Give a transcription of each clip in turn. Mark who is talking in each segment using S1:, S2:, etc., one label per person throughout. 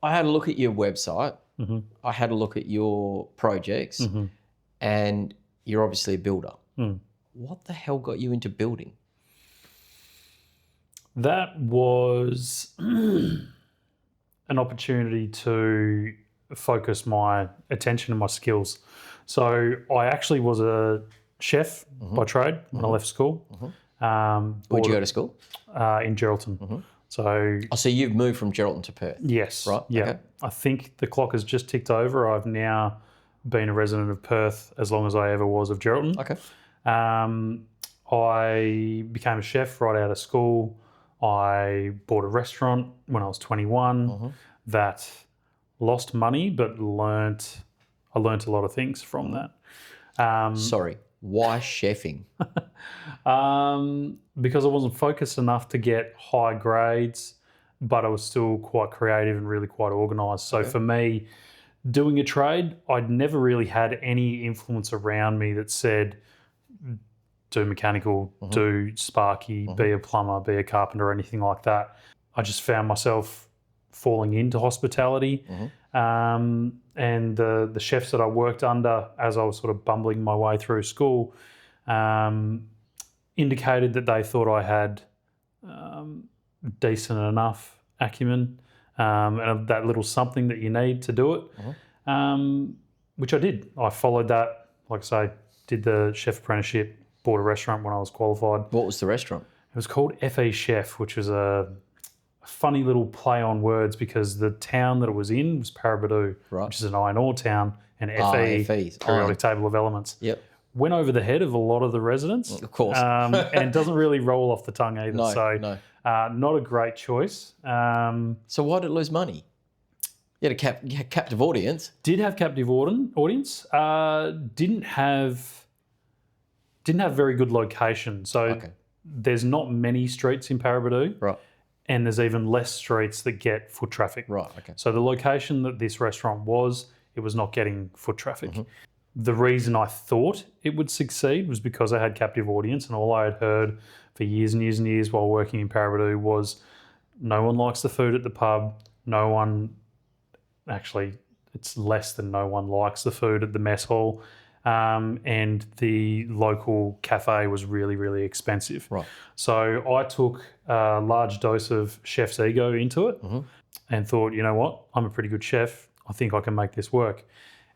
S1: I had a look at your website.
S2: Mm-hmm.
S1: I had a look at your projects,
S2: Mm-hmm.
S1: and you're obviously a builder.
S2: Mm.
S1: What the hell got you into building?
S2: That was an opportunity to focus my attention and my skills. So I actually was a chef by trade when I left school.
S1: Where'd you go to school?
S2: In Geraldton. So
S1: Oh, so you've moved from Geraldton to Perth.
S2: yes,
S1: Right,
S2: yeah.
S1: okay.
S2: I think the clock has just ticked over. I've now been a resident of Perth as long as I ever was of Geraldton.
S1: Okay.
S2: I became a chef right out of school. I bought a restaurant when I was 21 that lost money, but I learnt a lot of things from that.
S1: Sorry, why chefing?
S2: Because I wasn't focused enough to get high grades, but I was still quite creative and really quite organised. So for me, doing a trade, I'd never really had any influence around me that said, do mechanical, do sparky, be a plumber, be a carpenter, or anything like that. I just found myself falling into hospitality. And the chefs that I worked under as I was sort of bumbling my way through school indicated that they thought I had decent enough acumen and that little something that you need to do it, which I did. I followed that, like I say, did the chef apprenticeship, bought a restaurant when I was qualified.
S1: What was the restaurant?
S2: It was called FE Chef, which was a funny little play on words because the town that it was in was Paraburdoo, which is an iron ore town, and FE, periodic table of elements.
S1: Yep.
S2: Went over the head of a lot of the residents.
S1: Of course.
S2: And doesn't really roll off the tongue either.
S1: No.
S2: Not a great choice.
S1: So why did it lose money? You had a captive audience.
S2: Did have captive audience. Didn't have very good location. So there's not many streets in Paraburdoo.
S1: Right.
S2: And there's even less streets that get foot traffic.
S1: Right, okay.
S2: So the location that this restaurant was, it was not getting foot traffic. The reason I thought it would succeed was because I had captive audience, and all I had heard for years and years and years while working in Paraburdoo was no one likes the food at the pub. No one, actually, it's less than no one likes the food at the mess hall. And the local cafe was really, really expensive.
S1: Right.
S2: So I took a large dose of chef's ego into it and thought, you know what, I'm a pretty good chef. I think I can make this work.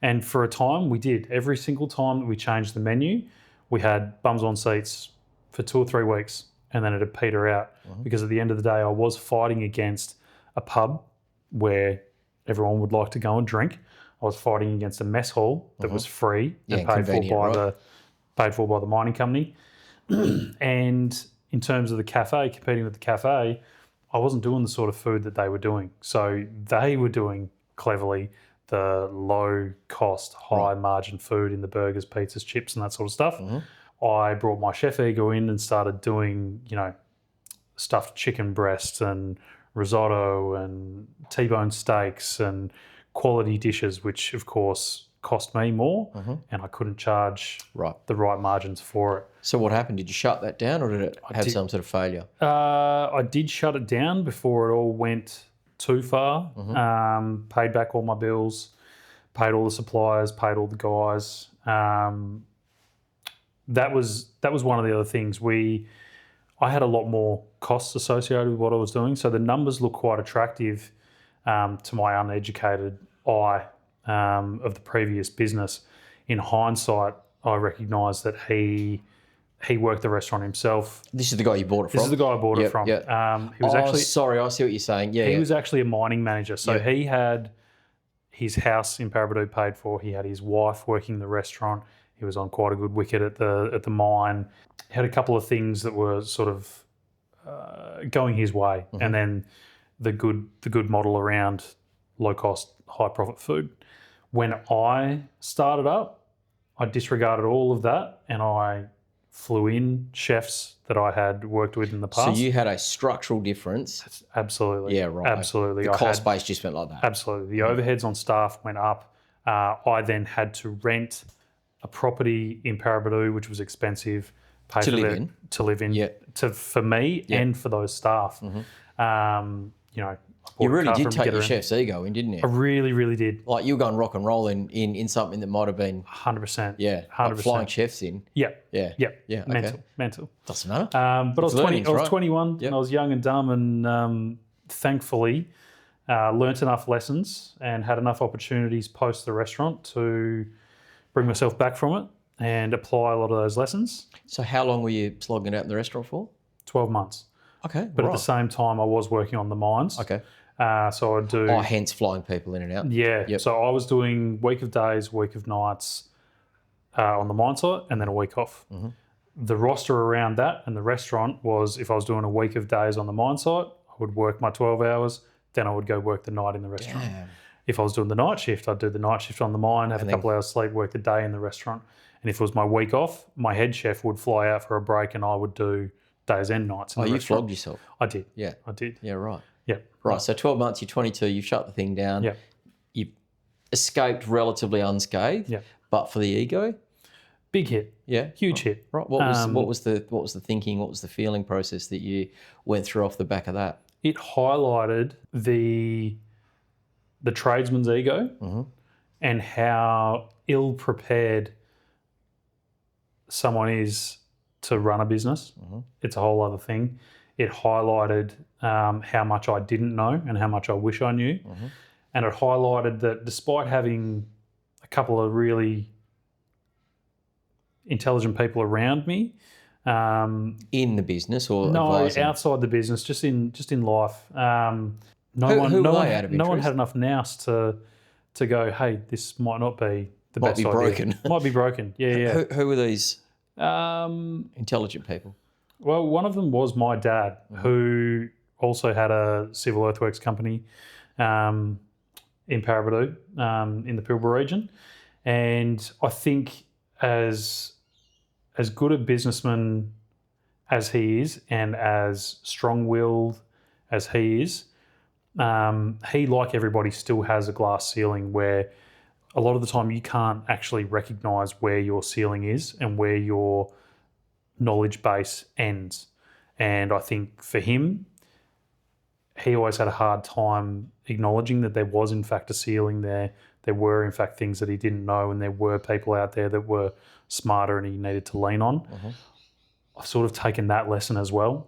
S2: And for a time, we did. Every single time that we changed the menu, we had bums on seats for 2 or 3 weeks, and then it'd peter out. Because at the end of the day, I was fighting against a pub where everyone would like to go and drink. I was fighting against a mess hall that was free and paid for by the mining company. And in terms of the cafe, competing with the cafe, I wasn't doing the sort of food that they were doing. So they were doing cleverly the low cost, high margin food in the burgers, pizzas, chips, and that sort of stuff. I brought my chef ego in and started doing, stuffed chicken breasts and risotto and T-bone steaks and quality dishes, which of course cost me more, and I couldn't charge the right margins for it.
S1: So what happened? Did you shut that down, or did it have some sort of failure?
S2: I did shut it down before it all went too far. Paid back all my bills, paid all the suppliers, paid all the guys. That was one of the other things. I had a lot more costs associated with what I was doing, so the numbers look quite attractive to my uneducated eye of the previous business. In hindsight, I recognise that he worked the restaurant himself.
S1: This is the guy you bought it from?
S2: This is the guy I bought it from. He was
S1: sorry, I see what you're saying. Yeah,
S2: he was actually a mining manager. So he had his house in Paraburdoo paid for. He had his wife working the restaurant. He was on quite a good wicket at the mine. He had a couple of things that were sort of going his way, and then the good model around low cost, high profit food. When I started up, I disregarded all of that, and I flew in chefs that I had worked with in the past.
S1: So you had a structural difference.
S2: Absolutely.
S1: Yeah, right.
S2: Absolutely.
S1: The cost base just went like that.
S2: Absolutely. The overheads on staff went up. I then had to rent a property in Paraburdoo, which was expensive. To live in.
S1: Yeah.
S2: For me and for those staff. I
S1: You
S2: bought a
S1: really
S2: car
S1: did
S2: for him to
S1: take
S2: get
S1: your
S2: around.
S1: chef's ego in, didn't
S2: I
S1: you?
S2: really, really did.
S1: Like you were going rock and roll in something that might have been,
S2: 100%.
S1: yeah,
S2: 100%.
S1: like flying chefs in.
S2: Yeah.
S1: Yeah.
S2: Yeah.
S1: Yeah.
S2: Mental.
S1: Okay.
S2: Mental.
S1: Doesn't matter.
S2: But
S1: It's
S2: I was 20.
S1: learnings,
S2: I was
S1: right?
S2: 21
S1: Yep.
S2: and I was young and dumb, and thankfully learnt enough lessons and had enough opportunities post the restaurant to bring myself back from it and apply a lot of those lessons.
S1: So how long were you slogging it out in the restaurant for?
S2: 12 months.
S1: Okay.
S2: But at the same time, I was working on the mines.
S1: Okay.
S2: So I'd do.
S1: Oh, hence flying people in and out.
S2: Yeah.
S1: Yep.
S2: So I was doing week of days, week of nights on the mine site, and then a week off.
S1: Mm-hmm.
S2: The roster around that and the restaurant was, if I was doing a week of days on the mine site, I would work my 12 hours, then I would go work the night in the restaurant.
S1: Damn.
S2: If I was doing the night shift, I'd do the night shift on the mine, have a couple hours sleep, work the day in the restaurant. And if it was my week off, my head chef would fly out for a break and I would do days and nights in the
S1: You
S2: restaurant.
S1: flogged yourself.
S2: I did.
S1: Yeah.
S2: I did.
S1: Yeah, right.
S2: Yep.
S1: Right. So 12 months, you're 22, you've shut the thing down.
S2: Yep.
S1: You've escaped relatively unscathed.
S2: Yep.
S1: But for the ego.
S2: Big hit.
S1: Yeah.
S2: Huge hit.
S1: Right. What was the thinking? What was the feeling process that you went through off the back of that?
S2: It highlighted the tradesman's ego and how ill prepared someone is to run a business. It's a whole other thing. It highlighted how much I didn't know and how much I wish I knew. And it highlighted that despite having a couple of really intelligent people around me,
S1: in the business or
S2: no,
S1: advising?
S2: outside the business, just in life.
S1: Who were they out of
S2: no one
S1: interest?
S2: had enough nous to go, hey, this might not be the
S1: Might
S2: best
S1: be
S2: idea.
S1: broken.
S2: Might be broken. Yeah, yeah.
S1: Who were these
S2: Um,
S1: intelligent people?
S2: well, one of them was my dad, who also had a civil earthworks company in Paraburdoo, in the Pilbara region. And I think as good a businessman as he is and as strong-willed as he is, he, like everybody, still has a glass ceiling where a lot of the time you can't actually recognise where your ceiling is and where your knowledge base ends. And I think for him, he always had a hard time acknowledging that there was in fact a ceiling there. There were in fact things that he didn't know, and there were people out there that were smarter and he needed to lean on. I've sort of taken that lesson as well.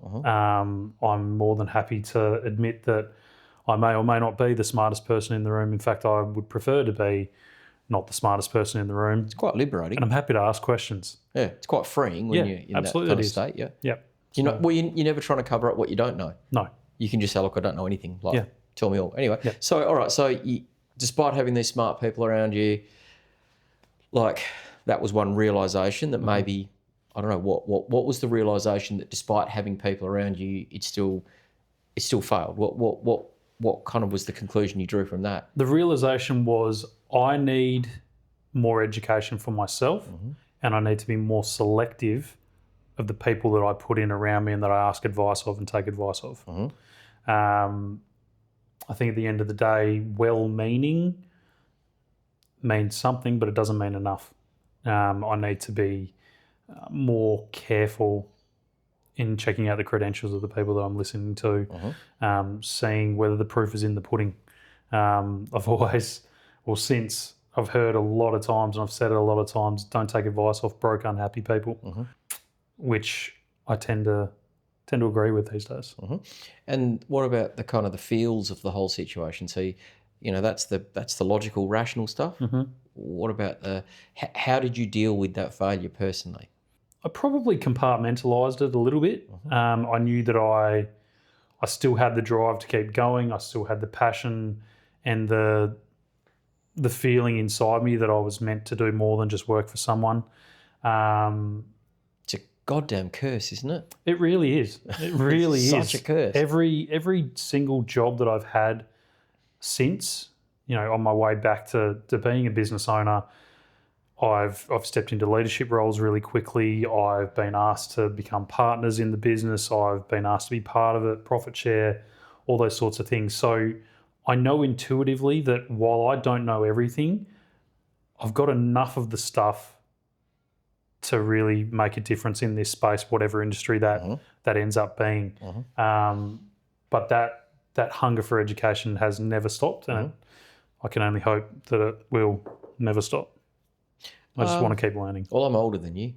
S2: I'm more than happy to admit that I may or may not be the smartest person in the room. In fact, I would prefer to be not the smartest person in the room.
S1: It's quite liberating.
S2: And I'm happy to ask questions.
S1: Yeah, it's quite freeing when you're in that kind of state. Yeah.
S2: Yeah.
S1: You're never trying to cover up what you don't know.
S2: No.
S1: You can just say, look, I don't know anything. Like,
S2: Yeah.
S1: tell me all. Anyway,
S2: Yeah.
S1: so, all right, so despite having these smart people around you, like that was one realisation that maybe, I don't know, what was the realisation that despite having people around you, it still failed? What kind of was the conclusion you drew from that?
S2: The realisation was I need more education for myself and I need to be more selective of the people that I put in around me and that I ask advice of and take advice of. I think at the end of the day, well-meaning means something, but it doesn't mean enough. I need to be more careful in checking out the credentials of the people that I'm listening to, seeing whether the proof is in the pudding. Since I've heard a lot of times, and I've said it a lot of times, don't take advice off broke, unhappy people, which I tend to agree with these days.
S1: And what about the kind of the feels of the whole situation? So, that's the logical, rational stuff. What about how did you deal with that failure personally?
S2: I probably compartmentalised it a little bit. I knew that I still had the drive to keep going. I still had the passion and the feeling inside me that I was meant to do more than just work for someone.
S1: It's a goddamn curse, isn't it?
S2: It really is. It really is.
S1: Such a curse.
S2: Every single job that I've had since, on my way back to being a business owner, I've stepped into leadership roles really quickly. I've been asked to become partners in the business. I've been asked to be part of it, profit share, all those sorts of things. So I know intuitively that while I don't know everything, I've got enough of the stuff to really make a difference in this space, whatever industry that ends up being. But that hunger for education has never stopped, and I can only hope that it will never stop. I just want to keep learning.
S1: Well, I'm older than you.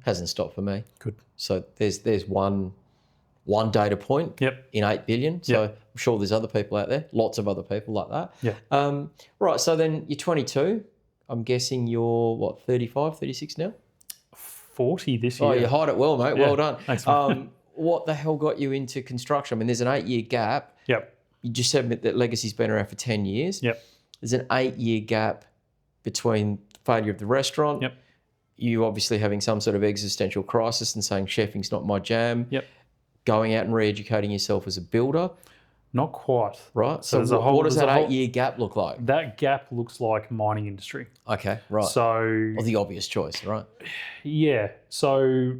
S1: Hasn't stopped for me.
S2: Good.
S1: So there's one data point in 8 billion. So I'm sure there's other people out there, lots of other people like that.
S2: Yeah.
S1: Right. So then you're 22. I'm guessing you're, what, 35, 36 now?
S2: 40 this year.
S1: Oh, you hide it well, mate.
S2: Yeah.
S1: Well done.
S2: Thanks, mate.
S1: What the hell got you into construction? I mean, there's an 8-year gap.
S2: Yep.
S1: You just admit that Legacy's been around for 10 years.
S2: Yep.
S1: There's an 8-year gap between failure of the restaurant.
S2: Yep.
S1: You obviously having some sort of existential crisis and saying chefing's not my jam.
S2: Yep.
S1: Going out and re-educating yourself as a builder.
S2: Not quite.
S1: Right. So what does that 8-year gap look like?
S2: That gap looks like mining industry.
S1: Okay. Right.
S2: So,
S1: well, the obvious choice, right?
S2: Yeah. So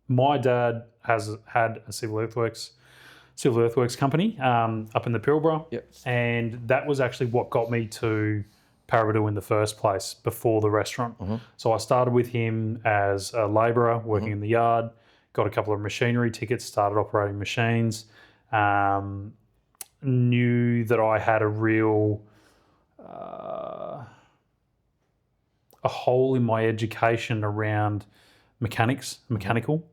S2: my dad has had a civil earthworks company up in the Pilbara.
S1: Yep.
S2: And that was actually what got me to Paraburdoo in the first place before the restaurant. So I started with him as a labourer working in the yard, got a couple of machinery tickets, started operating machines, knew that I had a real a hole in my education around mechanical.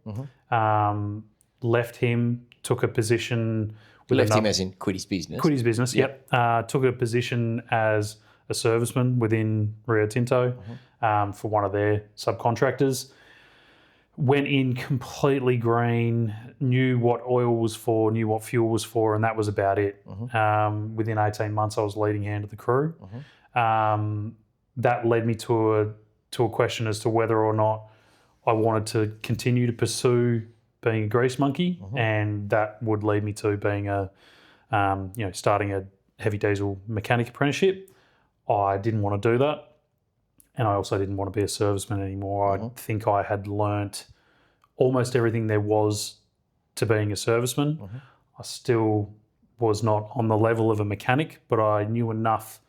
S2: Left him, took a position.
S1: Left him as in quit his business.
S2: Quit his business, yep. Took a position as a serviceman within Rio Tinto for one of their subcontractors. Went in completely green, knew what oil was for, knew what fuel was for, and that was about it. Within 18 months, I was leading hand of the crew. That led me to a question as to whether or not I wanted to continue to pursue being a grease monkey, and that would lead me to being starting a heavy diesel mechanic apprenticeship. I didn't want to do that. And I also didn't want to be a serviceman anymore. I think I had learnt almost everything there was to being a serviceman. I still was not on the level of a mechanic, but I knew enough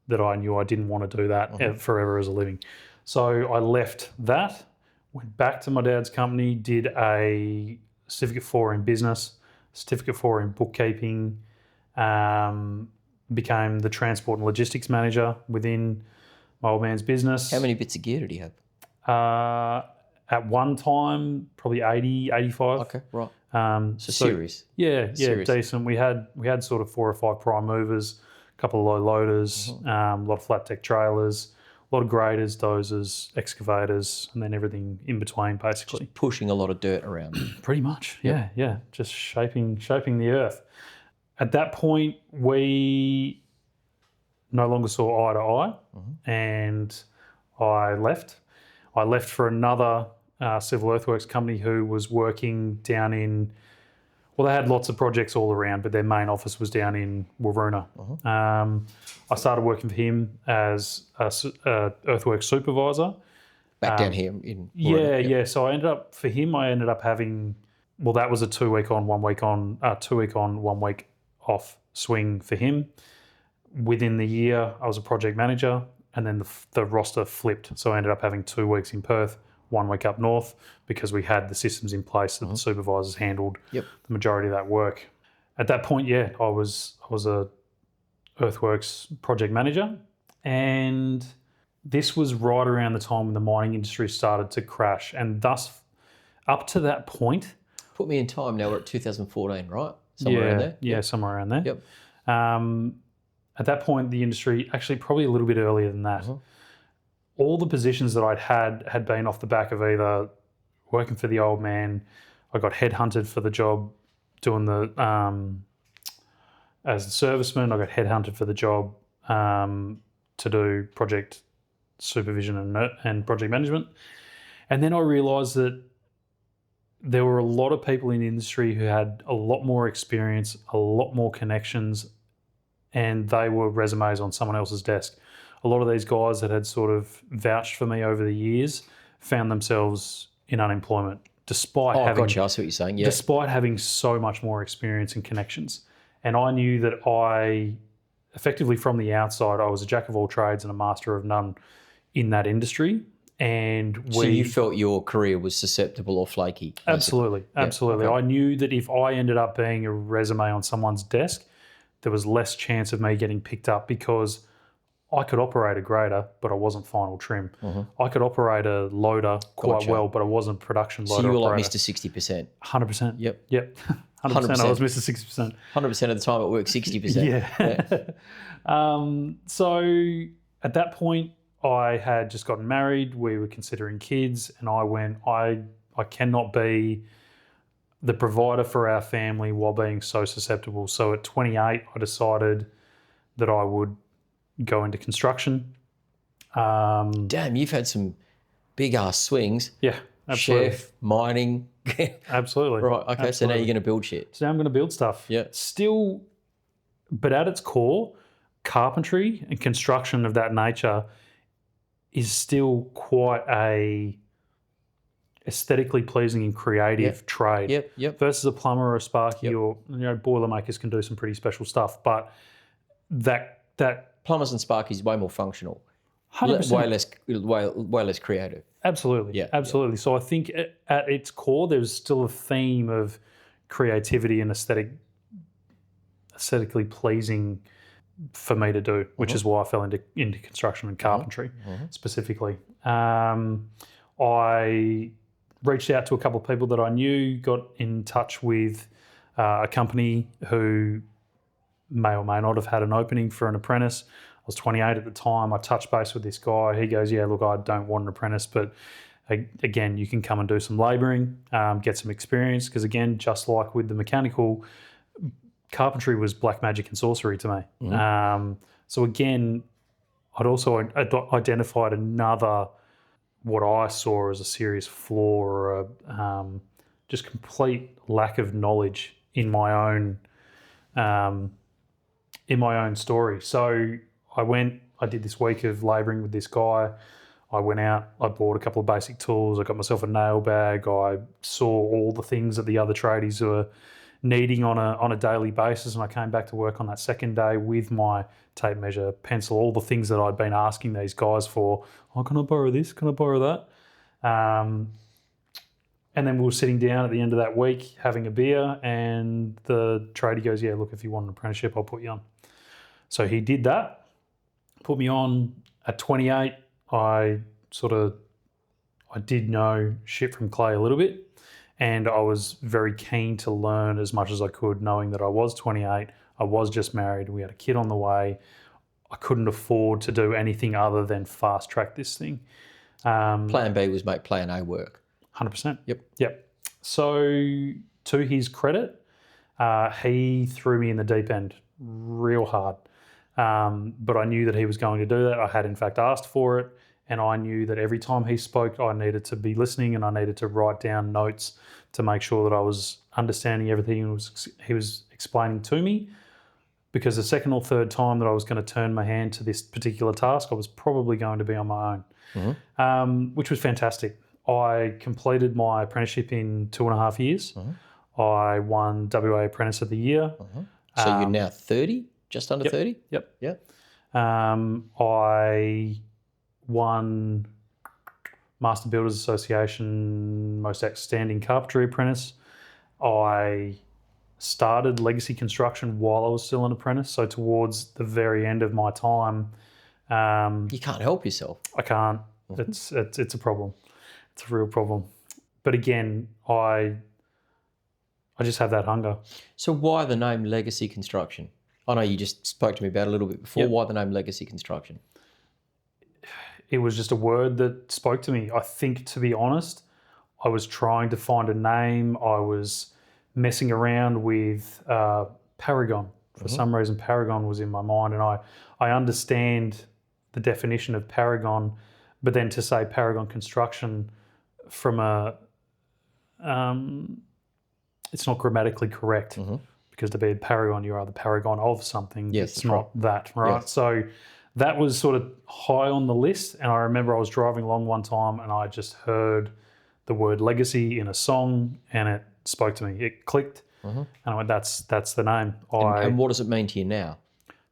S2: that I knew I didn't want to do that forever as a living. So I left that, went back to my dad's company, did a Certificate 4 in business, Certificate 4 in bookkeeping, became the transport and logistics manager within my old man's business.
S1: How many bits of gear did he have?
S2: At one time, probably 80, 85.
S1: Okay, right. So serious.
S2: Yeah,
S1: Serious.
S2: decent. We had sort of 4 or 5 prime movers, a couple of low loaders, a lot of flat deck trailers, a lot of graders, dozers, excavators, and then everything in between, basically.
S1: Just pushing a lot of dirt around.
S2: Pretty much, yeah. Just shaping the earth. At that point, we no longer saw eye to eye, and I left. I left for another civil earthworks company who was working down in, well, they had lots of projects all around, but their main office was down in Waroona. I started working for him as a earthworks supervisor.
S1: Back down here in Waroona.
S2: Yeah. So I ended up having, well, that was a 2 week on, 1 week on, 2 week on, 1 week off swing for him. Within the year, I was a project manager, and then the roster flipped. So I ended up having 2 weeks in Perth, 1 week up north, because we had the systems in place that the supervisors handled the majority of that work. At that point, I was a earthworks project manager, and this was right around the time when the mining industry started to crash, and thus up to that point.
S1: Put me in time now. We're at 2014, right? Somewhere around there.
S2: Yeah, somewhere around there.
S1: Yep.
S2: At that point, the industry, actually probably a little bit earlier than that, all the positions that I'd had been off the back of either working for the old man, I got headhunted for the job doing the, as a serviceman, I got headhunted for the job to do project supervision and project management. And then I realised that there were a lot of people in the industry who had a lot more experience, a lot more connections, and they were resumes on someone else's desk. A lot of these guys that had sort of vouched for me over the years found themselves in unemployment despite having...
S1: gotcha. I see what you're saying, yeah.
S2: Despite having so much more experience and connections. And I knew that effectively from the outside, I was a jack of all trades and a master of none in that industry. And
S1: So you felt your career was susceptible or flaky? Basically.
S2: Absolutely.
S1: Okay.
S2: I knew that if I ended up being a resume on someone's desk, there was less chance of me getting picked up because I could operate a grader, but I wasn't final trim. I could operate a loader quite
S1: Gotcha.
S2: well, but I wasn't production loader.
S1: So you were like
S2: operator.
S1: Mr. 60%.
S2: 100%.
S1: Yep.
S2: Yep. 100%. I was Mr. 60%.
S1: 100% of the time it worked 60%.
S2: Yeah. So at that point, I had just gotten married. We were considering kids, and I went, I cannot be the provider for our family while being so susceptible. So at 28, I decided that I would go into construction.
S1: Damn, you've had some big ass swings.
S2: Yeah, absolutely.
S1: Chef, mining.
S2: Absolutely.
S1: Right. Okay.
S2: Absolutely.
S1: So now you're going to build shit.
S2: So now I'm going to build stuff.
S1: Yeah.
S2: Still, but at its core, carpentry and construction of that nature is still quite a aesthetically pleasing and creative trade.
S1: Yep.
S2: Versus a plumber or a sparky or boilermakers can do some pretty special stuff, but that
S1: Plumbers and sparkies way more functional.
S2: 100%.
S1: Way less creative.
S2: Absolutely.
S1: Yeah.
S2: Absolutely. So I think at its core, there's still a theme of creativity and aesthetically pleasing for me to do, which is why I fell into construction and carpentry specifically. I reached out to a couple of people that I knew, got in touch with a company who may or may not have had an opening for an apprentice. I was 28 at the time. I touched base with this guy. He goes, yeah, look, I don't want an apprentice, but again, you can come and do some labouring, get some experience, because again, just like with the mechanical, carpentry was black magic and sorcery to me. So again, I'd also identified another, what I saw as a serious flaw or a just complete lack of knowledge in my own story. So I did this week of labouring with this guy. I went out, I bought a couple of basic tools, I got myself a nail bag, I saw all the things that the other tradies were needing on a daily basis, and I came back to work on that second day with my tape measure, pencil, all the things that I'd been asking these guys for. Oh, can I borrow this? Can I borrow that? And then we were sitting down at the end of that week having a beer, and the tradie goes, yeah, look, if you want an apprenticeship, I'll put you on. So he did that, put me on. At 28, I did know shit from clay a little bit, and I was very keen to learn as much as I could, knowing that I was 28, I was just married, we had a kid on the way. I couldn't afford to do anything other than fast track this thing.
S1: Plan B was make Plan A work.
S2: 100%.
S1: Yep.
S2: So to his credit, he threw me in the deep end real hard. But I knew that he was going to do that. I had in fact asked for it, and I knew that every time he spoke, I needed to be listening, and I needed to write down notes to make sure that I was understanding everything he was explaining to me. Because the second or third time that I was going to turn my hand to this particular task, I was probably going to be on my own, which was fantastic. I completed my apprenticeship in 2.5 years. I won WA Apprentice of the Year.
S1: So you're now 30, just under 30?
S2: Yep. I won Master Builders Association Most Outstanding Carpentry Apprentice. I started Legacy Construction while I was still an apprentice. So towards the very end of my time,
S1: you can't help yourself.
S2: I can't. It's a problem. It's a real problem. But again, I just have that hunger.
S1: So why the name Legacy Construction? I know you just spoke to me about it a little bit before. Why the name Legacy Construction?
S2: It was just a word that spoke to me. I think, to be honest, I was trying to find a name. I was messing around with Paragon. For some reason, Paragon was in my mind, and I understand the definition of Paragon, but then to say Paragon Construction from it's not grammatically correct, because to be a paragon, you are the paragon of something.
S1: Yes,
S2: it's not that, right? Yes. So that was sort of high on the list, and I remember I was driving along one time and I just heard the word legacy in a song, and it spoke to me. It clicked, and I went, that's the name.
S1: And what does it mean to you now?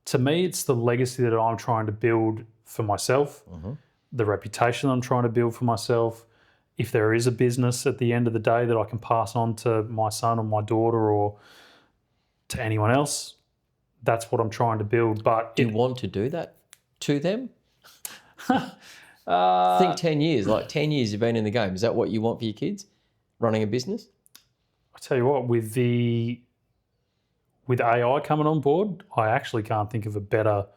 S2: To me, it's the legacy that I'm trying to build for myself, the reputation I'm trying to build for myself. If there is a business at the end of the day that I can pass on to my son or my daughter or to anyone else, that's what I'm trying to build. But
S1: Do you want to do that to them?
S2: uh,
S1: Think 10 years, like 10 years you've been in the game. Is that what you want for your kids, running a business?
S2: I tell you what, with AI coming on board, I actually can't think of a better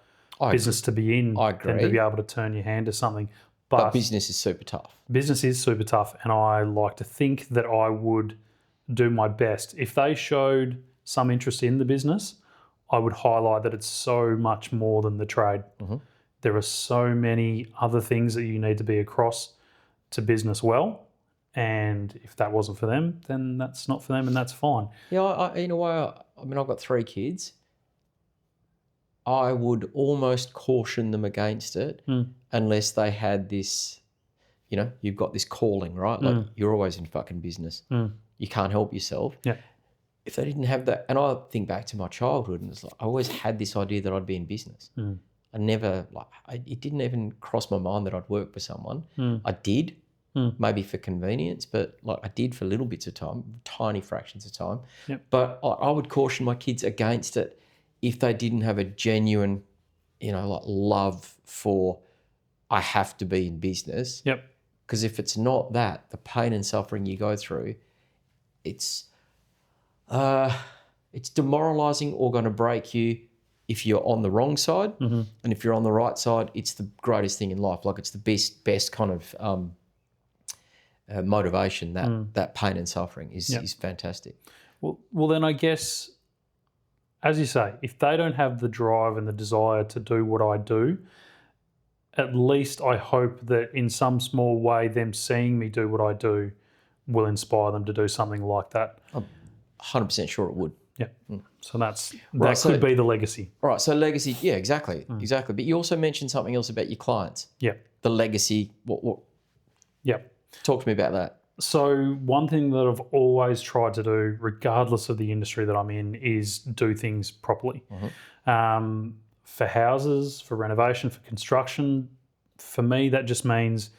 S2: business to be in
S1: I
S2: than to
S1: agree.
S2: be able to turn your hand to something.
S1: But business is super tough.
S2: Business is super tough, and I like to think that I would do my best. If they showed some interest in the business, I would highlight that it's so much more than the trade. There are so many other things that you need to be across to business well, and if that wasn't for them, then that's not for them, and that's fine.
S1: Yeah, in a way, I mean, I've got 3 kids. I would almost caution them against it unless they had this, you've got this calling, right? Like you're always in fucking business. You can't help yourself.
S2: Yeah.
S1: If they didn't have that, and I think back to my childhood, and it's like I always had this idea that I'd be in business. I never, it didn't even cross my mind that I'd work for someone. I did, maybe for convenience, but I did for little bits of time, tiny fractions of time.
S2: Yep.
S1: But I would caution my kids against it if they didn't have a genuine, love for, I have to be in business.
S2: Yep.
S1: Because if it's not that, the pain and suffering you go through, it's demoralizing or going to break you if you're on the wrong side. And if you're on the right side, it's the greatest thing in life. Like it's the best kind of motivation. That pain and suffering is fantastic.
S2: Well, then I guess, as you say, if they don't have the drive and the desire to do what I do, at least I hope that in some small way them seeing me do what I do will inspire them to do something like that.
S1: I'm 100% sure it would.
S2: Yeah. So that could be the legacy.
S1: All right. So legacy, yeah, exactly. Exactly. But you also mentioned something else about your clients.
S2: Yeah.
S1: The legacy. What?
S2: Yeah.
S1: Talk to me about that.
S2: So one thing that I've always tried to do, regardless of the industry that I'm in, is do things properly. For houses, for renovation, for construction, for me, that just means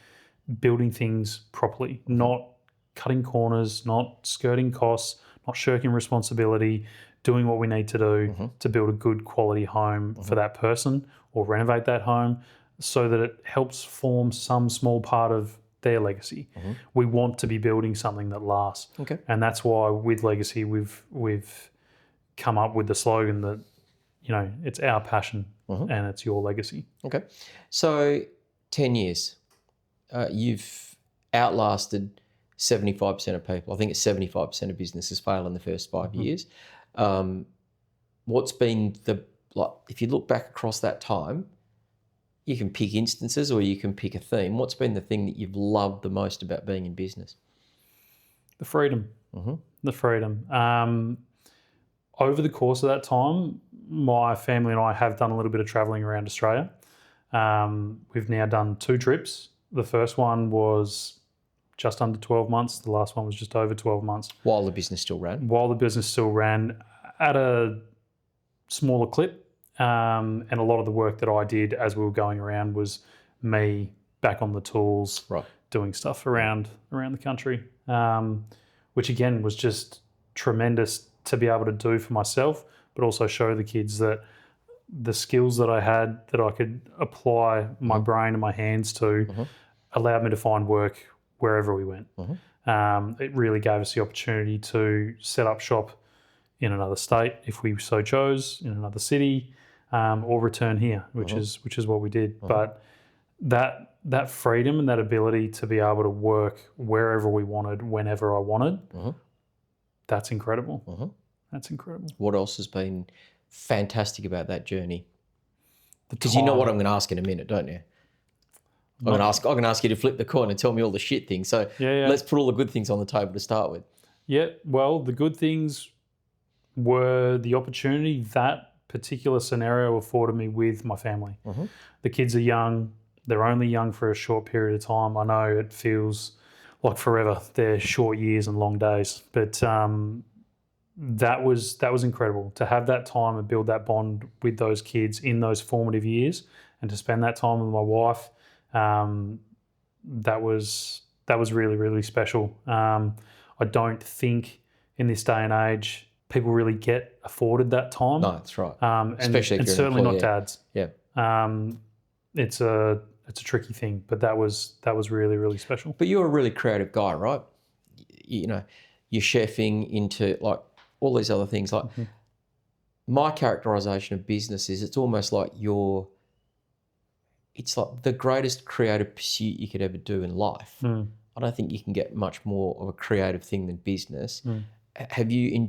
S2: building things properly, not cutting corners, not skirting costs, not shirking responsibility, doing what we need to do to build a good quality home for that person or renovate that home so that it helps form some small part of their legacy. We want to be building something that lasts.
S1: Okay.
S2: And that's why with legacy we've come up with the slogan that, it's our passion and it's your legacy.
S1: Okay. So 10 years, you've outlasted 75% of people. I think it's 75% of businesses fail in the first 5 years. What's been if you look back across that time, you can pick instances or you can pick a theme. What's been the thing that you've loved the most about being in business?
S2: The freedom. The freedom. Over the course of that time, my family and I have done a little bit of travelling around Australia. We've now done 2 trips. The first one was just under 12 months. The last one was just over 12 months.
S1: While the business still ran?
S2: While the business still ran at a smaller clip. And a lot of the work that I did as we were going around was me back on the tools, doing stuff around the country, which again was just tremendous to be able to do for myself, but also show the kids that the skills that I had that I could apply my brain and my hands to allowed me to find work wherever we went. It really gave us the opportunity to set up shop in another state if we so chose, in another city, or return here, which is what we did. But that freedom and that ability to be able to work wherever we wanted, whenever I wanted, that's incredible. That's incredible.
S1: What else has been fantastic about that journey? Because you know what I'm going to ask in a minute, don't you? I'm going to ask you to flip the coin and tell me all the shit things. So let's put all the good things on the table to start with.
S2: Yeah, well, the good things were the opportunity that particular scenario afforded me with my family. The kids are young. They're only young for a short period of time. I know it feels like forever. They're short years and long days. But that was incredible to have that time and build that bond with those kids in those formative years and to spend that time with my wife that was really, really special. I don't think in this day and age people really get afforded that time.
S1: No, that's right.
S2: And
S1: Especially if you're an
S2: certainly not
S1: employee.
S2: dads.
S1: Yeah.
S2: It's a tricky thing, but that was really, really special.
S1: But you're a really creative guy, right? You know, you're chefing into like all these other things. Like my characterization of business is it's almost like it's like the greatest creative pursuit you could ever do in life. I don't think you can get much more of a creative thing than business. Have you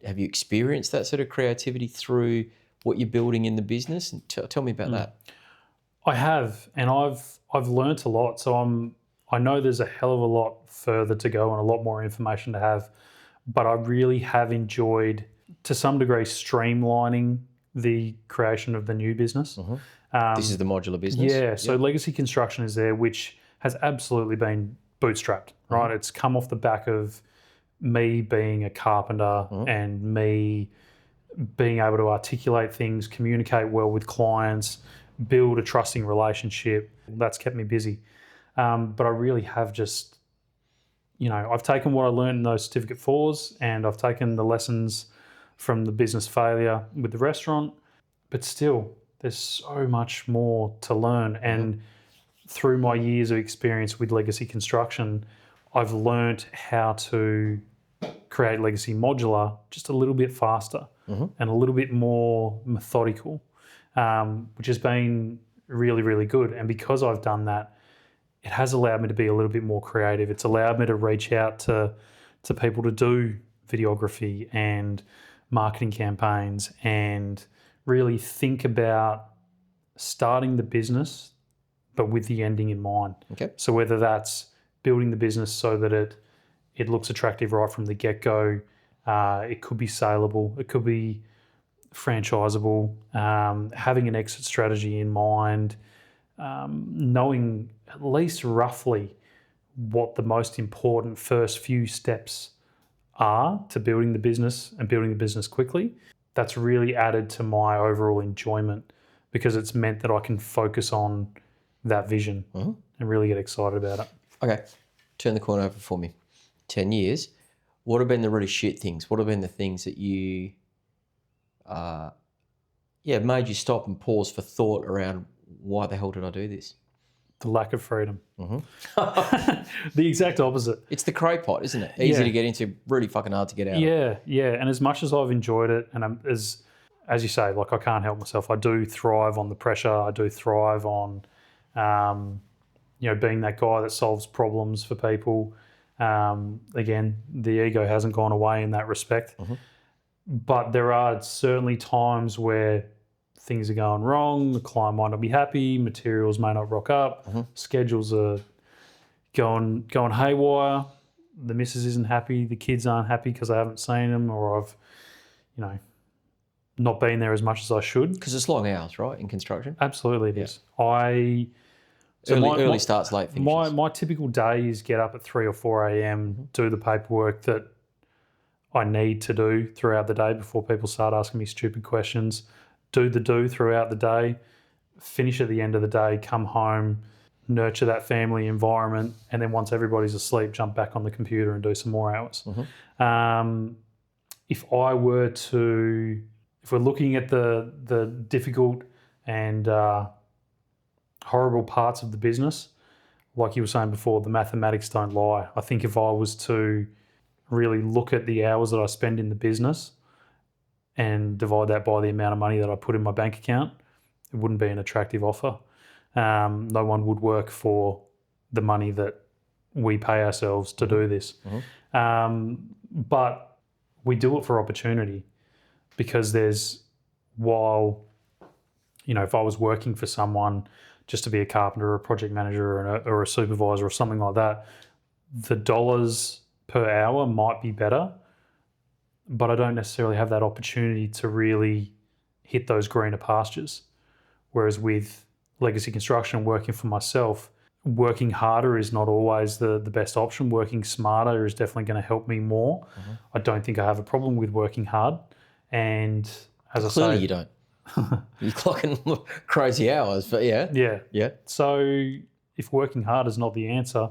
S1: experienced that sort of creativity through what you're building in the business? And tell me about that.
S2: I have, and I've learnt a lot. So I know there's a hell of a lot further to go and a lot more information to have, but I really have enjoyed, to some degree, streamlining the creation of the new business.
S1: This is the modular business.
S2: Yeah. So Legacy Construction is there, which has absolutely been bootstrapped, right? It's come off the back of me being a carpenter and me being able to articulate things, communicate well with clients, build a trusting relationship. That's kept me busy. But I really have just, I've taken what I learned in those certificate 4s and I've taken the lessons from the business failure with the restaurant, but still there's so much more to learn. And through my years of experience with Legacy Construction, I've learned how to create Legacy Modular just a little bit faster and a little bit more methodical, which has been really, really good. And because I've done that, it has allowed me to be a little bit more creative. It's allowed me to reach out to people to do videography and marketing campaigns and really think about starting the business, but with the ending in mind.
S1: Okay.
S2: So whether that's building the business so that it looks attractive right from the get-go, it could be saleable, it could be franchisable, having an exit strategy in mind, knowing at least roughly what the most important first few steps are to building the business and building the business quickly. That's really added to my overall enjoyment because it's meant that I can focus on that vision and really get excited about it.
S1: Okay, turn the corner over for me. 10 years, what have been the really shit things? What have been the things that you, made you stop and pause for thought around why the hell did I do this?
S2: The lack of freedom. The exact opposite.
S1: It's the cray pot, isn't it? Easy to get into, really fucking hard to get out of.
S2: Yeah. And as much as I've enjoyed it, and as you say, like I can't help myself. I do thrive on the pressure. I do thrive on, being that guy that solves problems for people. Again, the ego hasn't gone away in that respect. But there are certainly times where things are going wrong, the client might not be happy, materials may not rock up, schedules are going haywire, the missus isn't happy, the kids aren't happy because I haven't seen them, or I've, not been there as much as I should.
S1: Because it's long hours, right, in construction?
S2: Absolutely it is.
S1: Early starts, late finishes.
S2: My typical day is get up at 3 or 4 a.m, do the paperwork that I need to do throughout the day before people start asking me stupid questions, do throughout the day, finish at the end of the day, come home, nurture that family environment, and then once everybody's asleep, jump back on the computer and do some more hours. If we're looking at the difficult and horrible parts of the business, like you were saying before, the mathematics don't lie. I think if I was to really look at the hours that I spend in the business and divide that by the amount of money that I put in my bank account, it wouldn't be an attractive offer. No one would work for the money that we pay ourselves to do this. But we do it for opportunity because if I was working for someone just to be a carpenter or a project manager or a supervisor or something like that, the dollars per hour might be better, but I don't necessarily have that opportunity to really hit those greener pastures. Whereas with Legacy Construction, working for myself, working harder is not always the best option. Working smarter is definitely going to help me more. I don't think I have a problem with working hard. And as
S1: Clearly you don't. You're clocking crazy hours, but yeah.
S2: Yeah. So if working hard is not the answer,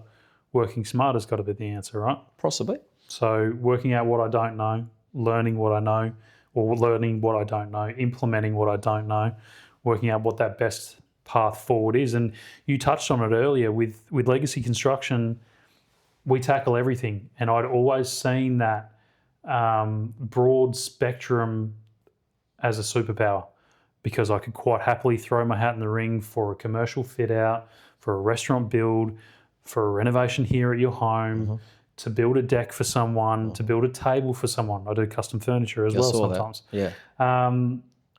S2: working smart has got to be the answer, right?
S1: Possibly.
S2: So working out what I don't know, learning what I know, or learning what I don't know, implementing what I don't know, working out what that best path forward is. And you touched on it earlier with legacy construction, we tackle everything. And I'd always seen that broad spectrum as a superpower, because I could quite happily throw my hat in the ring for a commercial fit out, for a restaurant build, for a renovation here at your home, to build a deck for someone, to build a table for someone. I do custom furniture as well sometimes.
S1: That. Yeah.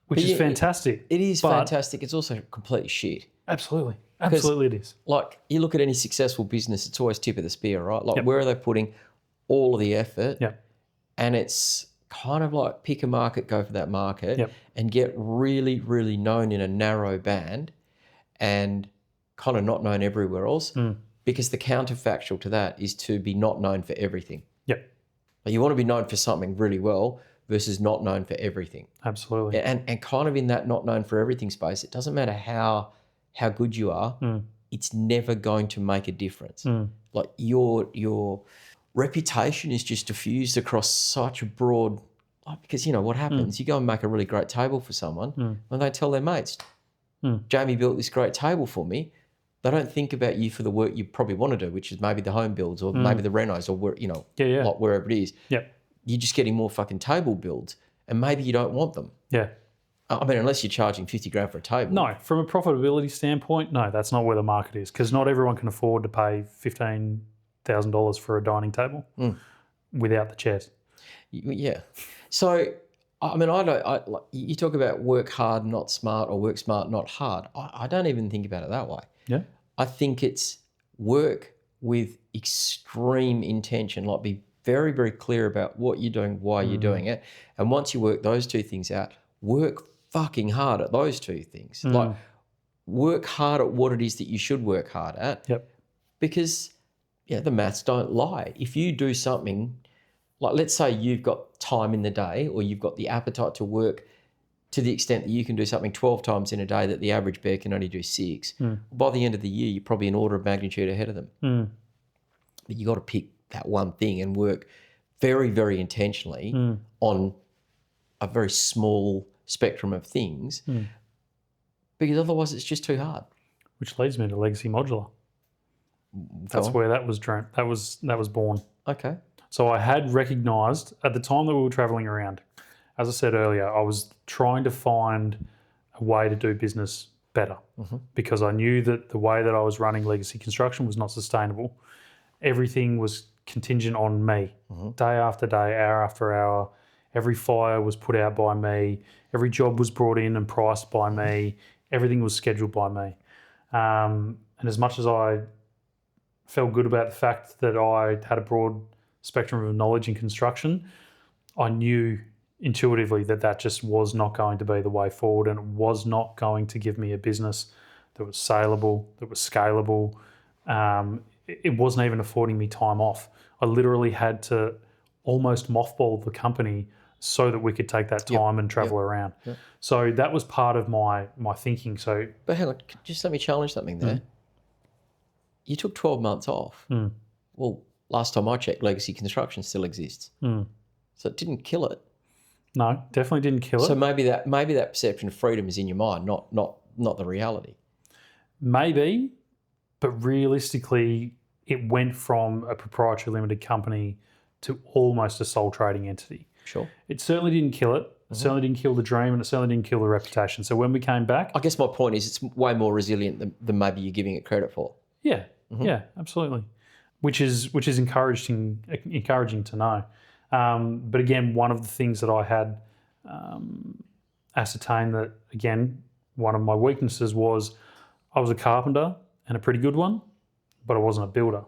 S2: Which is fantastic.
S1: It is fantastic. It's also completely shit.
S2: Absolutely. Absolutely it is.
S1: Like, you look at any successful business, it's always tip of the spear, right? Like, where are they putting all of the effort?
S2: Yep.
S1: And it's kind of like pick a market, go for that market, and get really, really known in a narrow band and kind of not known everywhere else. Because the counterfactual to that is to be not known for everything.
S2: Yep.
S1: Like, you want to be known for something really well versus not known for everything.
S2: Absolutely.
S1: And kind of in that not known for everything space, it doesn't matter how good you are, it's never going to make a difference. Like, your reputation is just diffused across such a broad, because you know what happens, you go and make a really great table for someone and they tell their mates, Jamie built this great table for me. They don't think about you for the work you probably want to do, which is maybe the home builds or maybe the renos or where, you know, like wherever it is.
S2: Yep.
S1: You're just getting more fucking table builds and maybe you don't want them.
S2: Yeah.
S1: I mean, unless you're charging 50 grand for a table.
S2: No, from a profitability standpoint, no, that's not where the market is, because not everyone can afford to pay $15,000 for a dining table without the chairs.
S1: Yeah. So, I mean, like, you talk about work hard, not smart, or work smart, not hard. I don't even think about it that way.
S2: Yeah.
S1: I think it's work with extreme intention, like be very, very clear about what you're doing, why you're doing it. And once you work those two things out, work fucking hard at those two things. Like, work hard at what it is that you should work hard at.
S2: Yep.
S1: Because, the maths don't lie. If you do something, like let's say you've got time in the day or you've got the appetite to work to the extent that you can do something 12 times in a day that the average bear can only do 6. By the end of the year, you're probably an order of magnitude ahead of them. But you got to pick that one thing and work very, very intentionally on a very small spectrum of things, because otherwise it's just too hard.
S2: Which leads me to Legacy Modular. That's where that was dreamt. That was born.
S1: Okay.
S2: So I had recognised at the time that we were travelling around, as I said earlier, I was trying to find a way to do business better because I knew that the way that I was running Legacy Construction was not sustainable. Everything was contingent on me, day after day, hour after hour. Every fire was put out by me. Every job was brought in and priced by me. Everything was scheduled by me. And as much as I felt good about the fact that I had a broad spectrum of knowledge in construction, I knew intuitively that just was not going to be the way forward, and it was not going to give me a business that was saleable, that was scalable. It wasn't even affording me time off. I literally had to almost mothball the company so that we could take that time and travel around. Yep. So that was part of my thinking. So,
S1: but hang on, just let me challenge something there. You took 12 months off. Well, last time I checked, Legacy Construction still exists. So it didn't kill it.
S2: No, definitely didn't kill it.
S1: So maybe that perception of freedom is in your mind, not the reality.
S2: Maybe, but realistically, it went from a proprietary limited company to almost a sole trading entity.
S1: Sure.
S2: It certainly didn't kill it. It certainly didn't kill the dream, and it certainly didn't kill the reputation. So when we came back,
S1: I guess my point is it's way more resilient than maybe you're giving it credit for.
S2: Yeah, yeah, absolutely. Which is encouraging to know. But again, one of the things that I had ascertained that, again, one of my weaknesses was I was a carpenter and a pretty good one, but I wasn't a builder.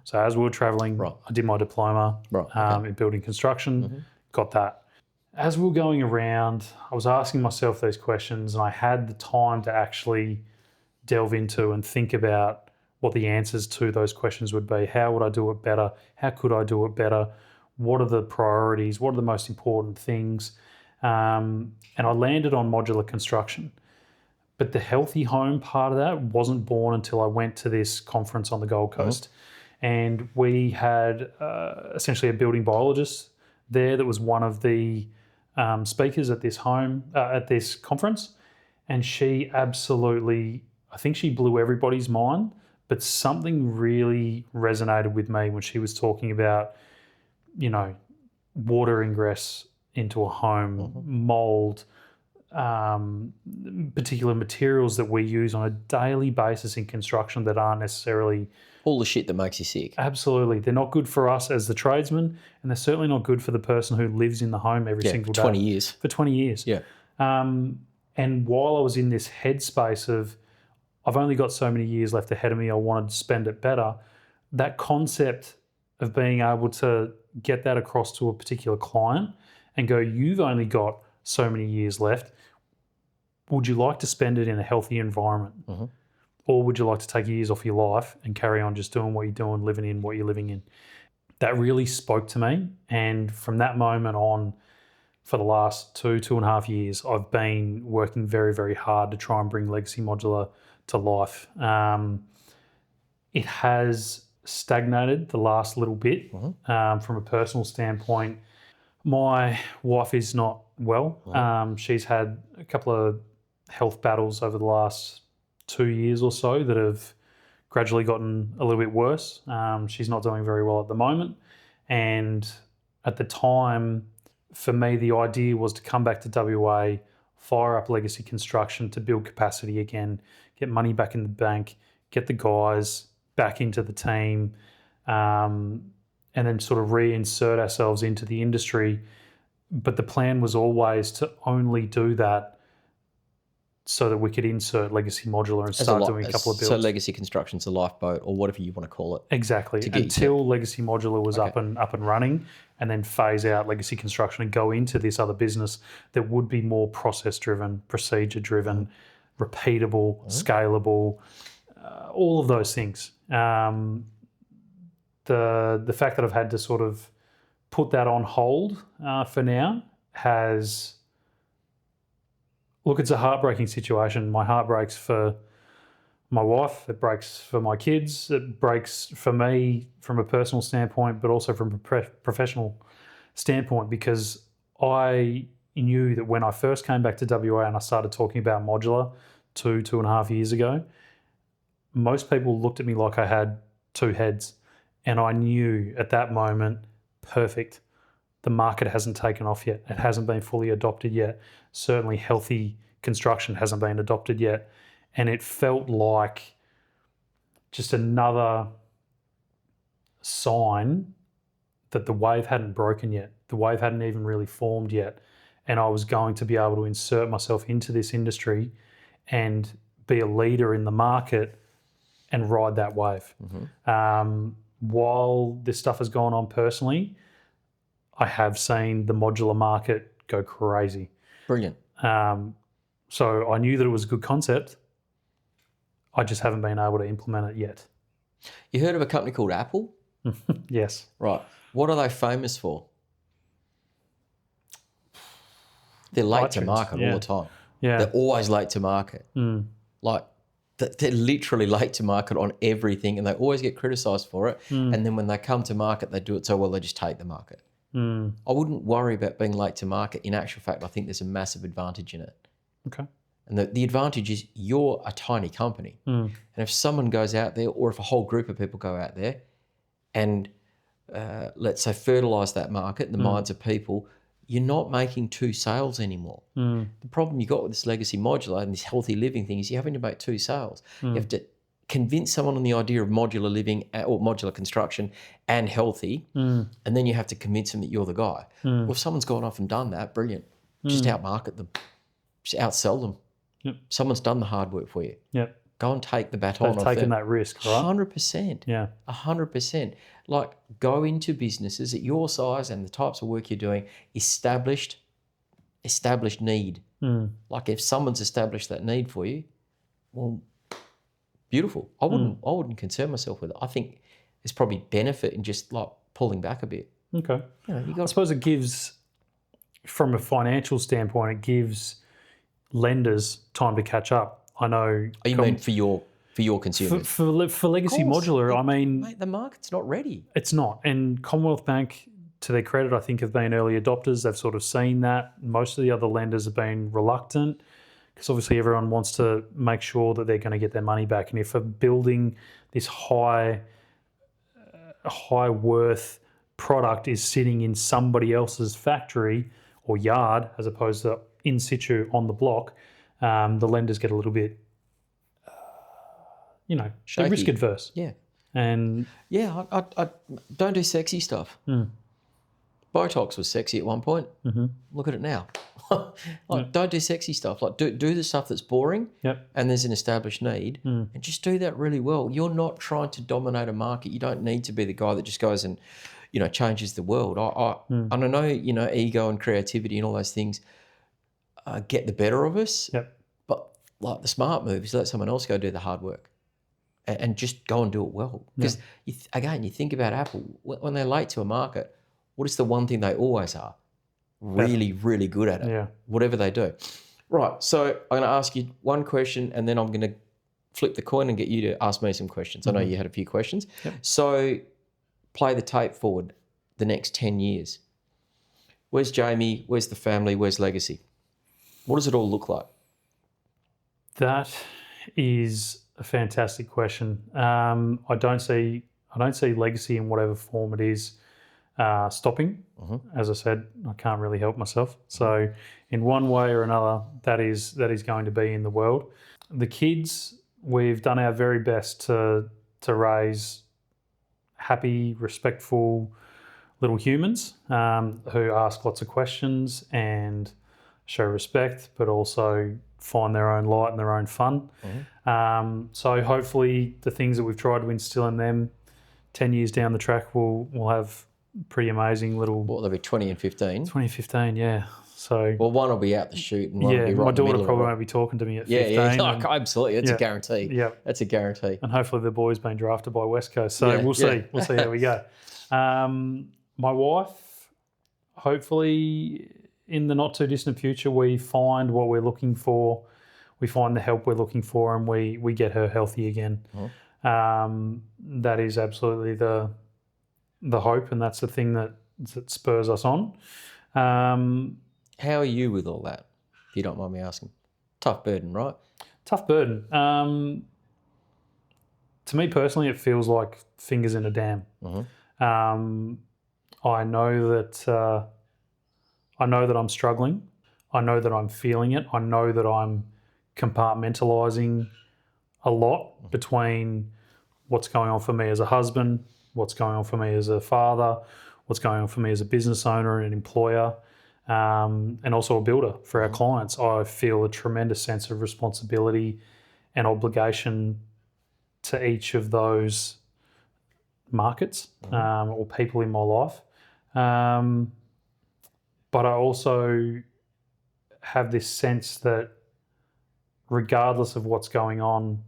S2: So as we were travelling, I did my diploma in building construction, got that. As we were going around, I was asking myself these questions, and I had the time to actually delve into and think about what the answers to those questions would be. How would I do it better? How could I do it better? What are the priorities? What are the most important things? And I landed on modular construction But the healthy home part of that wasn't born until I went to this conference on the Gold Coast. And we had essentially a building biologist there that was one of the speakers at this at this conference. And she absolutely, I think she blew everybody's mind, but something really resonated with me when she was talking about, water ingress into a home, mold, particular materials that we use on a daily basis in construction that aren't necessarily...
S1: All the shit that makes you sick.
S2: Absolutely. They're not good for us as the tradesman, and they're certainly not good for the person who lives in the home every single day.
S1: 20 years.
S2: For 20 years.
S1: Yeah.
S2: And while I was in this headspace of, I've only got so many years left ahead of me, I wanted to spend it better, that concept of being able to get that across to a particular client and go, you've only got so many years left. Would you like to spend it in a healthy environment? Or would you like to take years off your life and carry on just doing what you're doing, living in what you're living in? That really spoke to me. And from that moment on, for the last 2.5 years, I've been working very, very hard to try and bring Legacy Modular to life. It has stagnated the last little bit from a personal standpoint. My wife is not well. She's had a couple of health battles over the last 2 years or so that have gradually gotten a little bit worse. She's not doing very well at the moment. And at the time, for me, the idea was to come back to WA, fire up Legacy Construction to build capacity again, get money back in the bank, get the guys back into the team, and then sort of reinsert ourselves into the industry. But the plan was always to only do that so that we could insert Legacy Modular and start doing a couple of builds.
S1: So Legacy Construction's a lifeboat, or whatever you want to call it.
S2: Exactly. Until Legacy Modular was up and running, and then phase out Legacy Construction and go into this other business that would be more process-driven, procedure-driven, repeatable, scalable, all of those things. The fact that I've had to sort of put that on hold for now has... Look, it's a heartbreaking situation. My heart breaks for my wife. It breaks for my kids. It breaks for me from a personal standpoint, but also from a professional standpoint, because I knew that when I first came back to WA and I started talking about modular 2.5 years ago, most people looked at me like I had two heads. And I knew at that moment, perfect. The market hasn't taken off yet. It hasn't been fully adopted yet. Certainly healthy construction hasn't been adopted yet. And it felt like just another sign that the wave hadn't broken yet. The wave hadn't even really formed yet. And I was going to be able to insert myself into this industry and be a leader in the market and ride that wave. While this stuff has gone on personally, I have seen the modular market go crazy.
S1: Brilliant.
S2: So I knew that it was a good concept. I just haven't been able to implement it yet.
S1: You heard of a company called Apple?
S2: Yes.
S1: Right. What are they famous for? They're late to market all the time.
S2: Yeah.
S1: They're always late to market. Like, they're literally late to market on everything, and they always get criticised for it. And then when they come to market, they do it so well they just take the market. I wouldn't worry about being late to market. In actual fact, I think there's a massive advantage in it.
S2: Okay.
S1: And the advantage is you're a tiny company. And if someone goes out there, or if a whole group of people go out there and let's say fertilise that market in the minds of people, you're not making two sales anymore. The problem you got with this Legacy Modular and this healthy living thing is you're having to make two sales. You have to convince someone on the idea of modular living or modular construction and healthy, and then you have to convince them that you're the guy. Well, if someone's gone off and done that, brilliant. Just outmarket them. Just outsell them. Someone's done the hard work for you. Go and take the baton off them.
S2: They've taken that risk, right?
S1: 100%.
S2: Yeah.
S1: 100%. Like, go into businesses at your size and the types of work you're doing, established need. Like, if someone's established that need for you, well, beautiful. I wouldn't concern myself with it. I think there's probably benefit in just like pulling back a bit.
S2: Okay. I suppose it gives, from a financial standpoint, it gives lenders time to catch up. I know.
S1: Oh, you mean for your consumers?
S2: For Legacy
S1: Of course.
S2: Modular, I mean,
S1: Mate, the market's not ready.
S2: it's not. And Commonwealth Bank, to their credit, I think have been early adopters. They've sort of seen that. Most of the other lenders have been reluctant because obviously everyone wants to make sure that they're going to get their money back. And if a building this high worth product is sitting in somebody else's factory or yard as opposed to in situ on the block, the lenders get a little bit, they're
S1: Shaky.
S2: risk adverse.
S1: Yeah.
S2: And
S1: I don't do sexy stuff. Botox was sexy at one point. Look at it now. Don't do sexy stuff. Like do the stuff that's boring.
S2: Yep.
S1: And there's an established need, and just do that really well. You're not trying to dominate a market. You don't need to be the guy that just goes and changes the world. And I know ego and creativity and all those things get the better of us.
S2: Yep.
S1: But like the smart move is let someone else go do the hard work. And just go and do it well. Because, again, you think about Apple, when they're late to a market, what is the one thing they always are? Really, really good at it, whatever they do. Right, so I'm going to ask you one question and then I'm going to flip the coin and get you to ask me some questions. I know you had a few questions.
S2: Yep.
S1: So play the tape forward the next 10 years. Where's Jamie? Where's the family? Where's Legacy? What does it all look like?
S2: that is a fantastic question. I don't see Legacy in whatever form it is stopping. As I said, I can't really help myself. So in one way or another, that is going to be in the world. The kids, we've done our very best to raise happy, respectful little humans who ask lots of questions and show respect, but also find their own light and their own fun. So hopefully the things that we've tried to instill in them 10 years down the track will have pretty amazing little...
S1: What, they'll be 20 and 15?
S2: 2015, yeah. So,
S1: well, one will be out the chute and one will be right
S2: my
S1: in the
S2: daughter
S1: middle
S2: probably
S1: of it.
S2: won't be talking to me at 15.
S1: Yeah, absolutely. That's a guarantee.
S2: Yeah.
S1: That's a guarantee.
S2: And hopefully the boy's been drafted by West Coast. So we'll see. We'll see how we go. My wife, hopefully in the not too distant future, we find what we're looking for. We find the help we're looking for and we get her healthy again. That is absolutely the hope, and that's the thing that spurs us on.
S1: How are you with all that, if you don't mind me asking? Tough burden, right?
S2: Tough burden. To me personally, it feels like fingers in a dam. I know that I'm struggling. I know that I'm feeling it. I know that I'm compartmentalizing a lot between what's going on for me as a husband, what's going on for me as a father, what's going on for me as a business owner and an employer, and also a builder for our clients. I feel a tremendous sense of responsibility and obligation to each of those markets or people in my life. But I also have this sense that regardless of what's going on,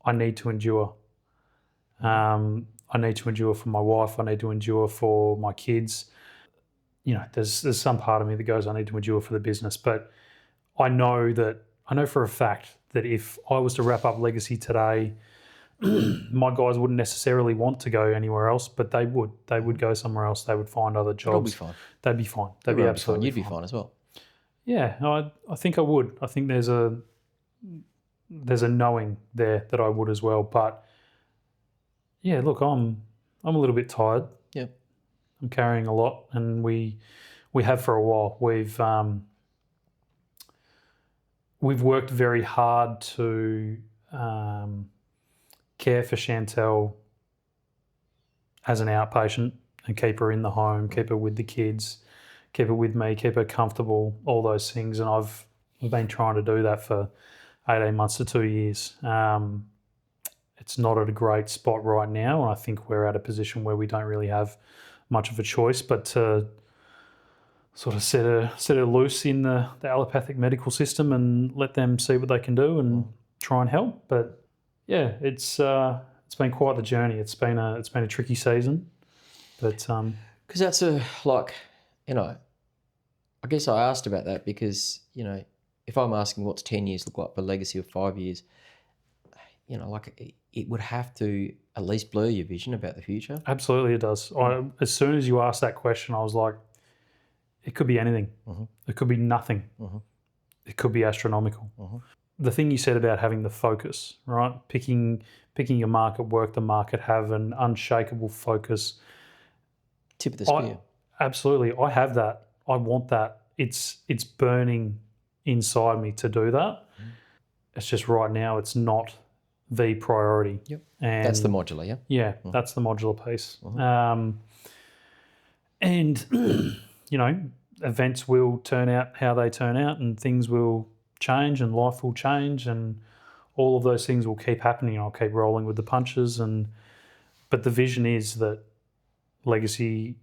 S2: I need to endure. I need to endure for my wife. I need to endure for my kids. There's some part of me that goes, I need to endure for the business. But I know for a fact that if I was to wrap up Legacy today, my guys wouldn't necessarily want to go anywhere else, but they would. They would go somewhere else. They would find other jobs.
S1: It'll be fine.
S2: They'd be fine. They'd be absolutely
S1: fine. You'd be fine as well.
S2: Yeah, I think I would. I think there's a knowing there that I would as well. But yeah, look, I'm a little bit tired.
S1: Yeah,
S2: I'm carrying a lot, and we have for a while. We've worked very hard to care for Chantel as an outpatient and keep her in the home, keep her with the kids, keep her with me, keep her comfortable, all those things. And I've been trying to do that for 18 months to 2 years. It's not at a great spot right now, and I think we're at a position where we don't really have much of a choice but to sort of set her loose in the allopathic medical system and let them see what they can do and try and help. But yeah, it's been quite the journey. It's been a tricky season, but
S1: because that's I guess I asked about that because if I'm asking what's 10 years look like for Legacy, or 5 years, like it would have to at least blur your vision about the future.
S2: Absolutely, it does. As soon as you asked that question, I was like, it could be anything. It could be nothing. It could be astronomical. The thing you said about having the focus, right? Picking your market, work the market, have an unshakable focus.
S1: Tip of the spear.
S2: Absolutely. I have that. I want that. It's burning inside me to do that. It's just right now it's not the priority.
S1: Yep.
S2: And
S1: That's the modular, yeah?
S2: Yeah, that's the modular piece. And, events will turn out how they turn out, and things will change, and life will change, and all of those things will keep happening. I'll keep rolling with the punches. But the vision is that Legacy,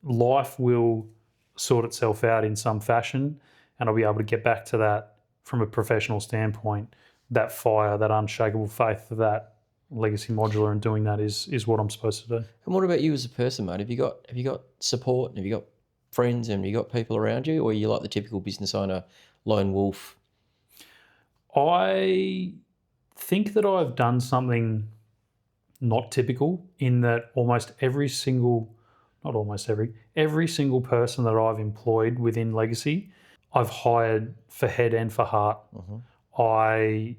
S2: life will sort itself out in some fashion, and I'll be able to get back to that from a professional standpoint. That fire, that unshakable faith of that Legacy modular, and doing that is what I'm supposed to do.
S1: And what about you as a person, mate? Have you got support? Have you got friends, and have you got people around you, or are you like the typical business owner, lone wolf?
S2: I think that I've done something not typical in that every single person that I've employed within Legacy, I've hired for head and for heart. I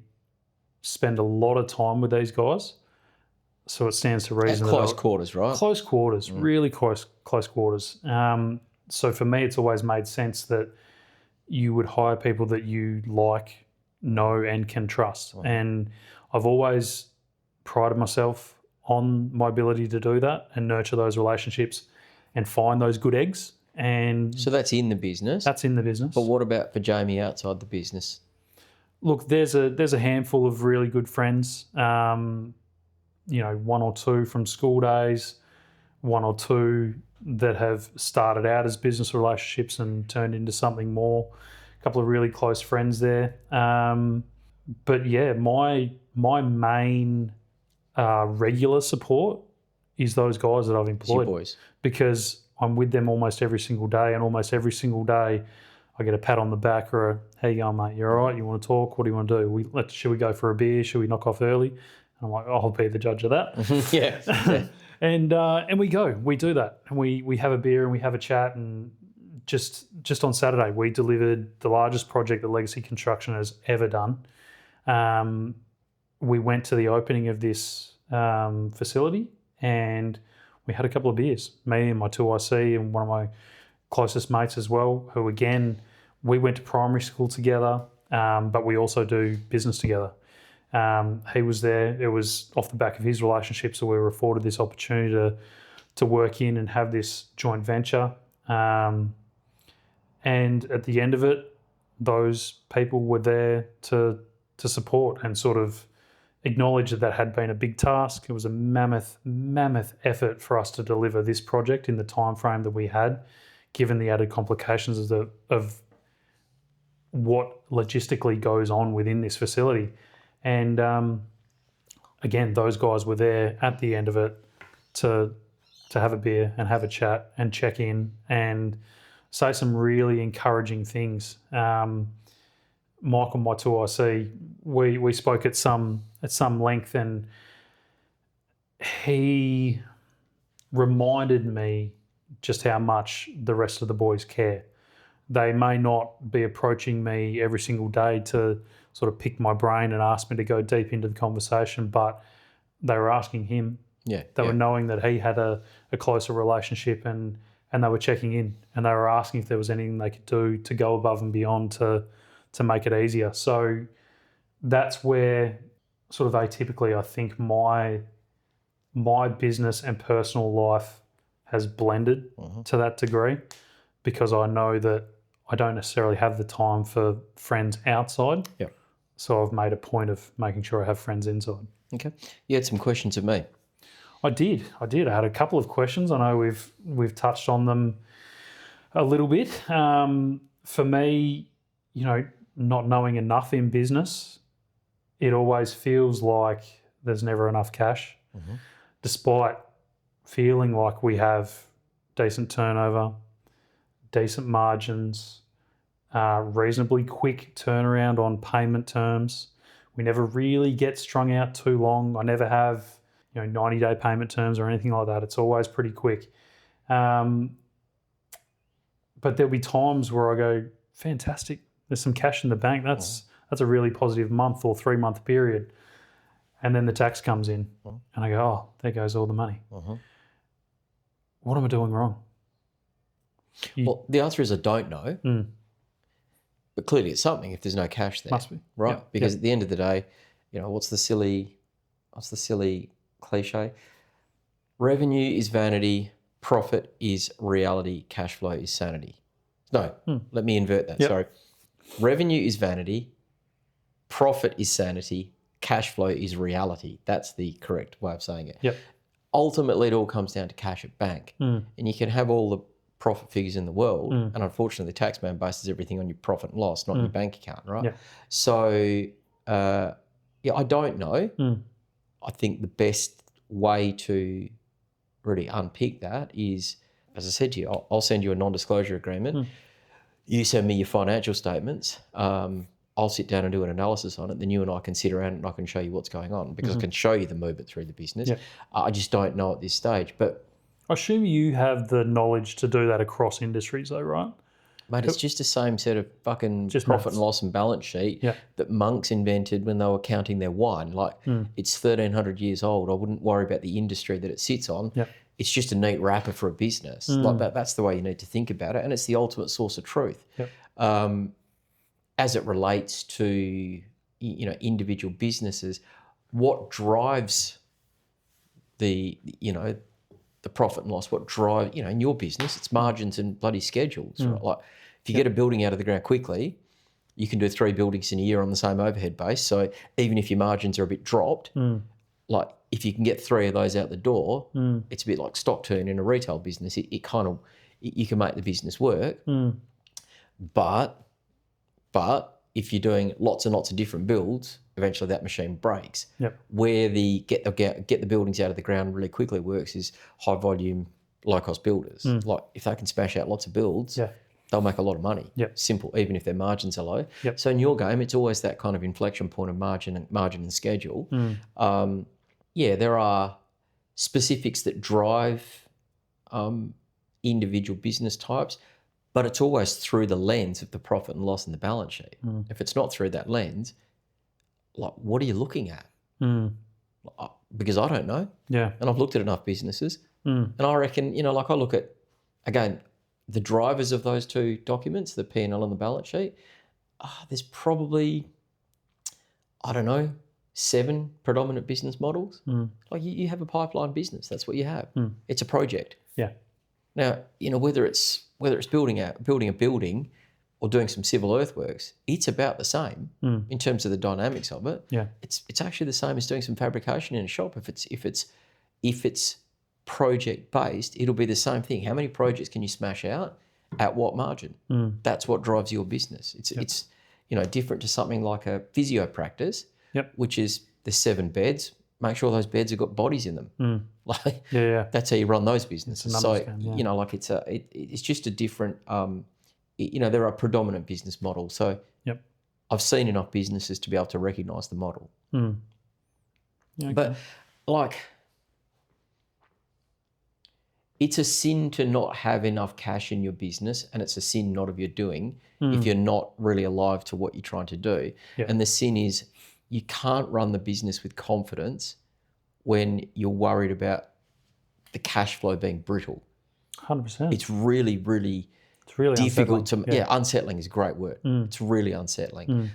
S2: spend a lot of time with these guys, so it stands to reason.
S1: At close quarters, right?
S2: Close quarters, really close quarters. So for me, it's always made sense that you would hire people that you like, know, and can trust. And I've always prided myself on my ability to do that and nurture those relationships and find those good eggs. And
S1: so that's in the business.
S2: That's in the business.
S1: But what about for Jamie outside the business?
S2: Look, there's a handful of really good friends. One or two from school days, one or two that have started out as business relationships and turned into something more. A couple of really close friends there. But yeah, my main regular support is those guys that I've employed.
S1: It's your boys.
S2: Because I'm with them almost every single day, and almost every single day I get a pat on the back or a, how you going, mate? You all right? You want to talk? What do you want to do? Should we go for a beer? Should we knock off early? And I'm like, I'll be the judge of that.
S1: Yeah.
S2: And we go. We do that. And we have a beer and we have a chat. And just on Saturday, we delivered the largest project that Legacy Construction has ever done. We went to the opening of this facility, and we had a couple of beers, me and my 2IC and one of my closest mates as well, who again, we went to primary school together, but we also do business together. He was there. It was off the back of his relationship, so we were afforded this opportunity to work in and have this joint venture. And at the end of it, those people were there to support and sort of acknowledge that had been a big task. It was a mammoth effort for us to deliver this project in the time frame that we had, given the added complications of what logistically goes on within this facility. And again, those guys were there at the end of it to have a beer and have a chat and check in and say some really encouraging things. Michael, my 2IC, we spoke at some length, and he reminded me just how much the rest of the boys care. They may not be approaching me every single day to sort of pick my brain and ask me to go deep into the conversation, but they were asking him.
S1: Yeah.
S2: They were knowing that he had a closer relationship, and they were checking in, and they were asking if there was anything they could do to go above and beyond to make it easier. So that's where sort of atypically I think my business and personal life has blended to that degree, because I know that I don't necessarily have the time for friends outside.
S1: Yeah.
S2: So I've made a point of making sure I have friends inside.
S1: Okay. You had some questions of me.
S2: I did. I had a couple of questions. I know we've touched on them a little bit. For me, not knowing enough in business, it always feels like there's never enough cash, despite feeling like we have decent turnover, decent margins, reasonably quick turnaround on payment terms. We never really get strung out too long. I never have 90-day payment terms or anything like that. It's always pretty quick. But there'll be times where I go, fantastic, there's some cash in the bank. That's a really positive month or 3-month period. And then the tax comes in and I go, oh, there goes all the money. What am I doing wrong?
S1: Well, the answer is I don't know. But clearly it's something if there's no cash there.
S2: Must be.
S1: Right?
S2: Yep.
S1: Because at the end of the day, what's the silly cliche? Revenue is vanity, profit is reality, cash flow is sanity. No, let me invert that. Sorry. Revenue is vanity, profit is sanity, cash flow is reality. That's the correct way of saying it.
S2: Yep.
S1: Ultimately, it all comes down to cash at bank. And you can have all the profit figures in the world, and unfortunately, the taxman bases everything on your profit and loss, not your bank account, right?
S2: Yeah.
S1: So, I don't know. I think the best way to really unpick that is, as I said to you, I'll send you a non-disclosure agreement. You send me your financial statements. I'll sit down and do an analysis on it. Then you and I can sit around and I can show you what's going on because I can show you the movement through the business.
S2: Yeah.
S1: I just don't know at this stage. But
S2: I assume you have the knowledge to do that across industries though, right?
S1: mate, it's just the same set of fucking
S2: Just
S1: profit
S2: maths.
S1: and loss and balance sheet
S2: Yeah.
S1: that monks invented when they were counting their wine. Like it's 1,300 years old. I wouldn't worry about the industry that it sits on.
S2: Yeah.
S1: It's just a neat wrapper for a business. Like that's the way you need to think about it. And it's the ultimate source of truth.
S2: Yep.
S1: As it relates to individual businesses, what drives the profit and loss? What drives in your business? It's margins and bloody schedules. Right? Like if you get a building out of the ground quickly, you can do 3 buildings in a year on the same overhead base. So even if your margins are a bit dropped, like if you can get 3 of those out the door, it's a bit like stock turn in a retail business. It kind of you can make the business work, but if you're doing lots and lots of different builds, eventually that machine breaks.
S2: Yep.
S1: Where the get the buildings out of the ground really quickly works is high volume, low cost builders. Like if they can smash out lots of builds, they'll make a lot of money.
S2: Yep.
S1: Simple, even if their margins are low.
S2: Yep.
S1: So in your game, it's always that kind of inflection point of margin and schedule. There are specifics that drive individual business types, but it's always through the lens of the profit and loss and the balance sheet. If it's not through that lens, like what are you looking at? Because I don't know.
S2: Yeah.
S1: And I've looked at enough businesses, and I reckon I look at again the drivers of those 2 documents, the P&L and the balance sheet. There's probably 7 predominant business models. Like you have a pipeline business. That's what you have. It's a project.
S2: Yeah.
S1: Now, whether it's building a building or doing some civil earthworks, it's about the same in terms of the dynamics of it.
S2: Yeah.
S1: It's actually the same as doing some fabrication in a shop. If it's project based, it'll be the same thing. How many projects can you smash out at what margin? That's what drives your business. It's different to something like a physio practice, which is the 7 beds. Make sure those beds have got bodies in them. Like that's how you run those businesses. So
S2: game,
S1: it's just a different. There are predominant business models. So I've seen enough businesses to be able to recognise the model.
S2: Yeah, okay.
S1: But it's a sin to not have enough cash in your business, and it's a sin not of your doing if you're not really alive to what you're trying to do. And the sin is you can't run the business with confidence when you're worried about the cash flow being brittle.
S2: 100%.
S1: It's really, really difficult to unsettling is a great word. It's really unsettling.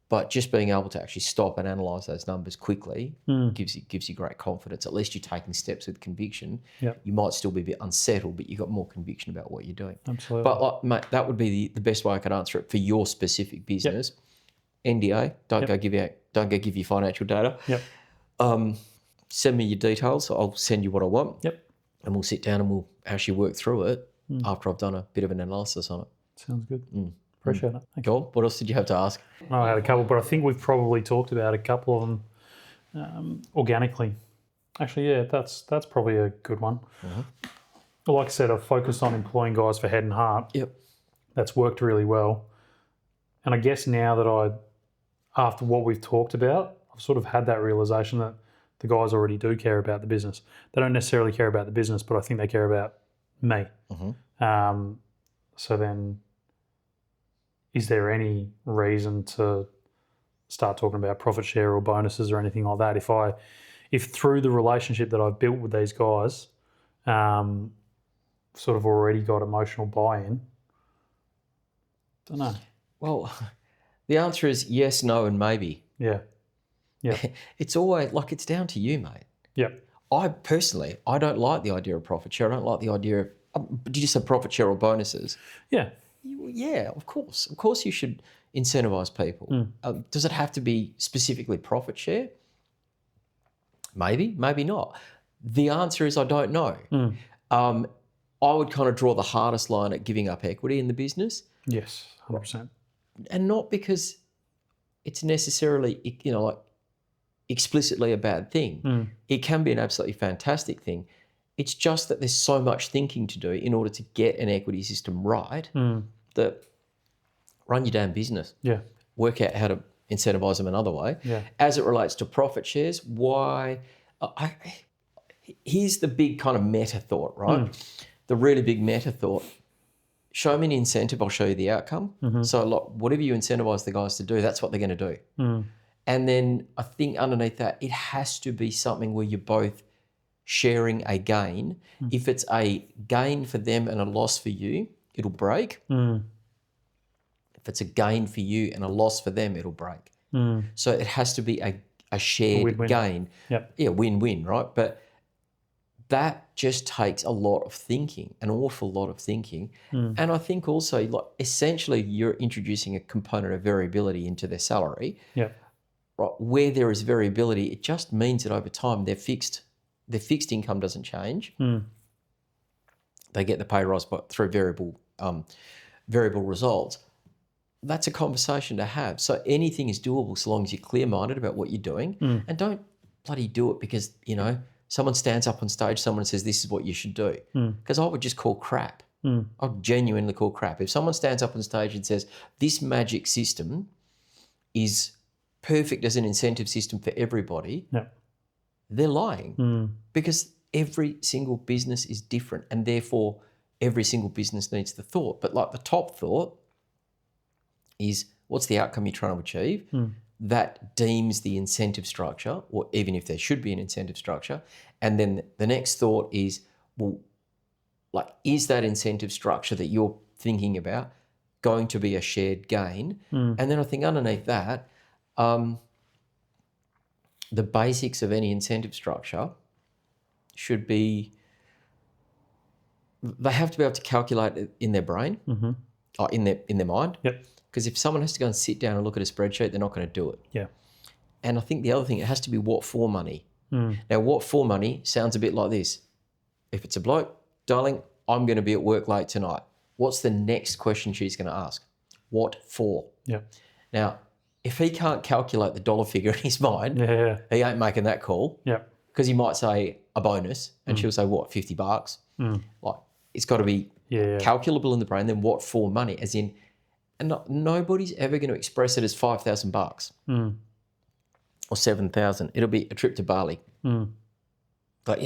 S1: But just being able to actually stop and analyse those numbers quickly gives you great confidence. At least you're taking steps with conviction. You might still be a bit unsettled, but you've got more conviction about what you're doing.
S2: Absolutely.
S1: But mate, that would be the best way I could answer it for your specific business. NDA, don't go give you financial data. Send me your details. I'll send you what I want. And we'll sit down and we'll actually work through it after I've done a bit of an analysis on it.
S2: Sounds good. Appreciate it. Thank you.
S1: Cool. What else did you have to ask?
S2: I had a couple, but I think we've probably talked about a couple of them organically. Actually, yeah, that's probably a good one. Like I said, I've focused on employing guys for head and heart.
S1: Yep.
S2: That's worked really well. And I guess now that after what we've talked about, I've sort of had that realization that the guys already do care about the business. They don't necessarily care about the business, but I think they care about me. So then, is there any reason to start talking about profit share or bonuses or anything like that? If through the relationship that I've built with these guys, sort of already got emotional buy-in, don't know.
S1: Well, the answer is yes, no, and maybe.
S2: Yeah.
S1: It's always like it's down to you, mate.
S2: Yeah.
S1: I personally, I don't like the idea of profit share. I don't like the idea of, did you say profit share or bonuses?
S2: Yeah.
S1: Yeah, of course. Of course you should incentivize people. Does it have to be specifically profit share? Maybe, maybe not. The answer is I don't know. I would kind of draw the hardest line at giving up equity in the business.
S2: Yes, 100%.
S1: And not because it's necessarily, like explicitly a bad thing. It can be an absolutely fantastic thing. It's just that there's so much thinking to do in order to get an equity system right that run your damn business.
S2: Yeah.
S1: Work out how to incentivize them another way.
S2: Yeah.
S1: As it relates to profit shares, here's the big kind of meta thought, right? The really big meta thought. Show me an incentive, I'll show you the outcome. So whatever you incentivize the guys to do, that's what they're going to do. And then I think underneath that, it has to be something where you're both sharing a gain. If it's a gain for them and a loss for you, it'll break. If it's a gain for you and a loss for them, it'll break. So it has to be a shared
S2: win-win.
S1: gain.
S2: Yep.
S1: Yeah, win-win, right? But that just takes a lot of thinking, an awful lot of thinking. And I think also, essentially, you're introducing a component of variability into their salary.
S2: Yeah.
S1: Right, where there is variability, it just means that over time their fixed income doesn't change. They get the pay rise through variable results. That's a conversation to have. So anything is doable so long as you're clear-minded about what you're doing, and don't bloody do it because someone stands up on stage, someone says this is what you should do. Because I would just call crap. I would genuinely call crap. If someone stands up on stage and says this magic system is perfect as an incentive system for everybody, they're lying because every single business is different and therefore every single business needs the thought. But the top thought is what's the outcome you're trying to achieve? That deems the incentive structure, or even if there should be an incentive structure. And then the next thought is, is that incentive structure that you're thinking about going to be a shared gain? And then I think underneath that, the basics of any incentive structure should be, they have to be able to calculate it in their brain, or in their mind.
S2: Yep.
S1: Because if someone has to go and sit down and look at a spreadsheet, they're not going to do it.
S2: Yeah.
S1: And I think the other thing, it has to be what for money. Now, what for money sounds a bit like this. If it's a bloke, darling, I'm going to be at work late tonight. What's the next question she's going to ask? What for?
S2: Yeah.
S1: Now, if he can't calculate the dollar figure in his mind, he ain't making that call.
S2: Yeah.
S1: Because he might say a bonus and she'll say, what, $50? It's got to be calculable in the brain. Then what for money? As in, and nobody's ever going to express it as $5,000 or 7,000. It'll be a trip to Bali. But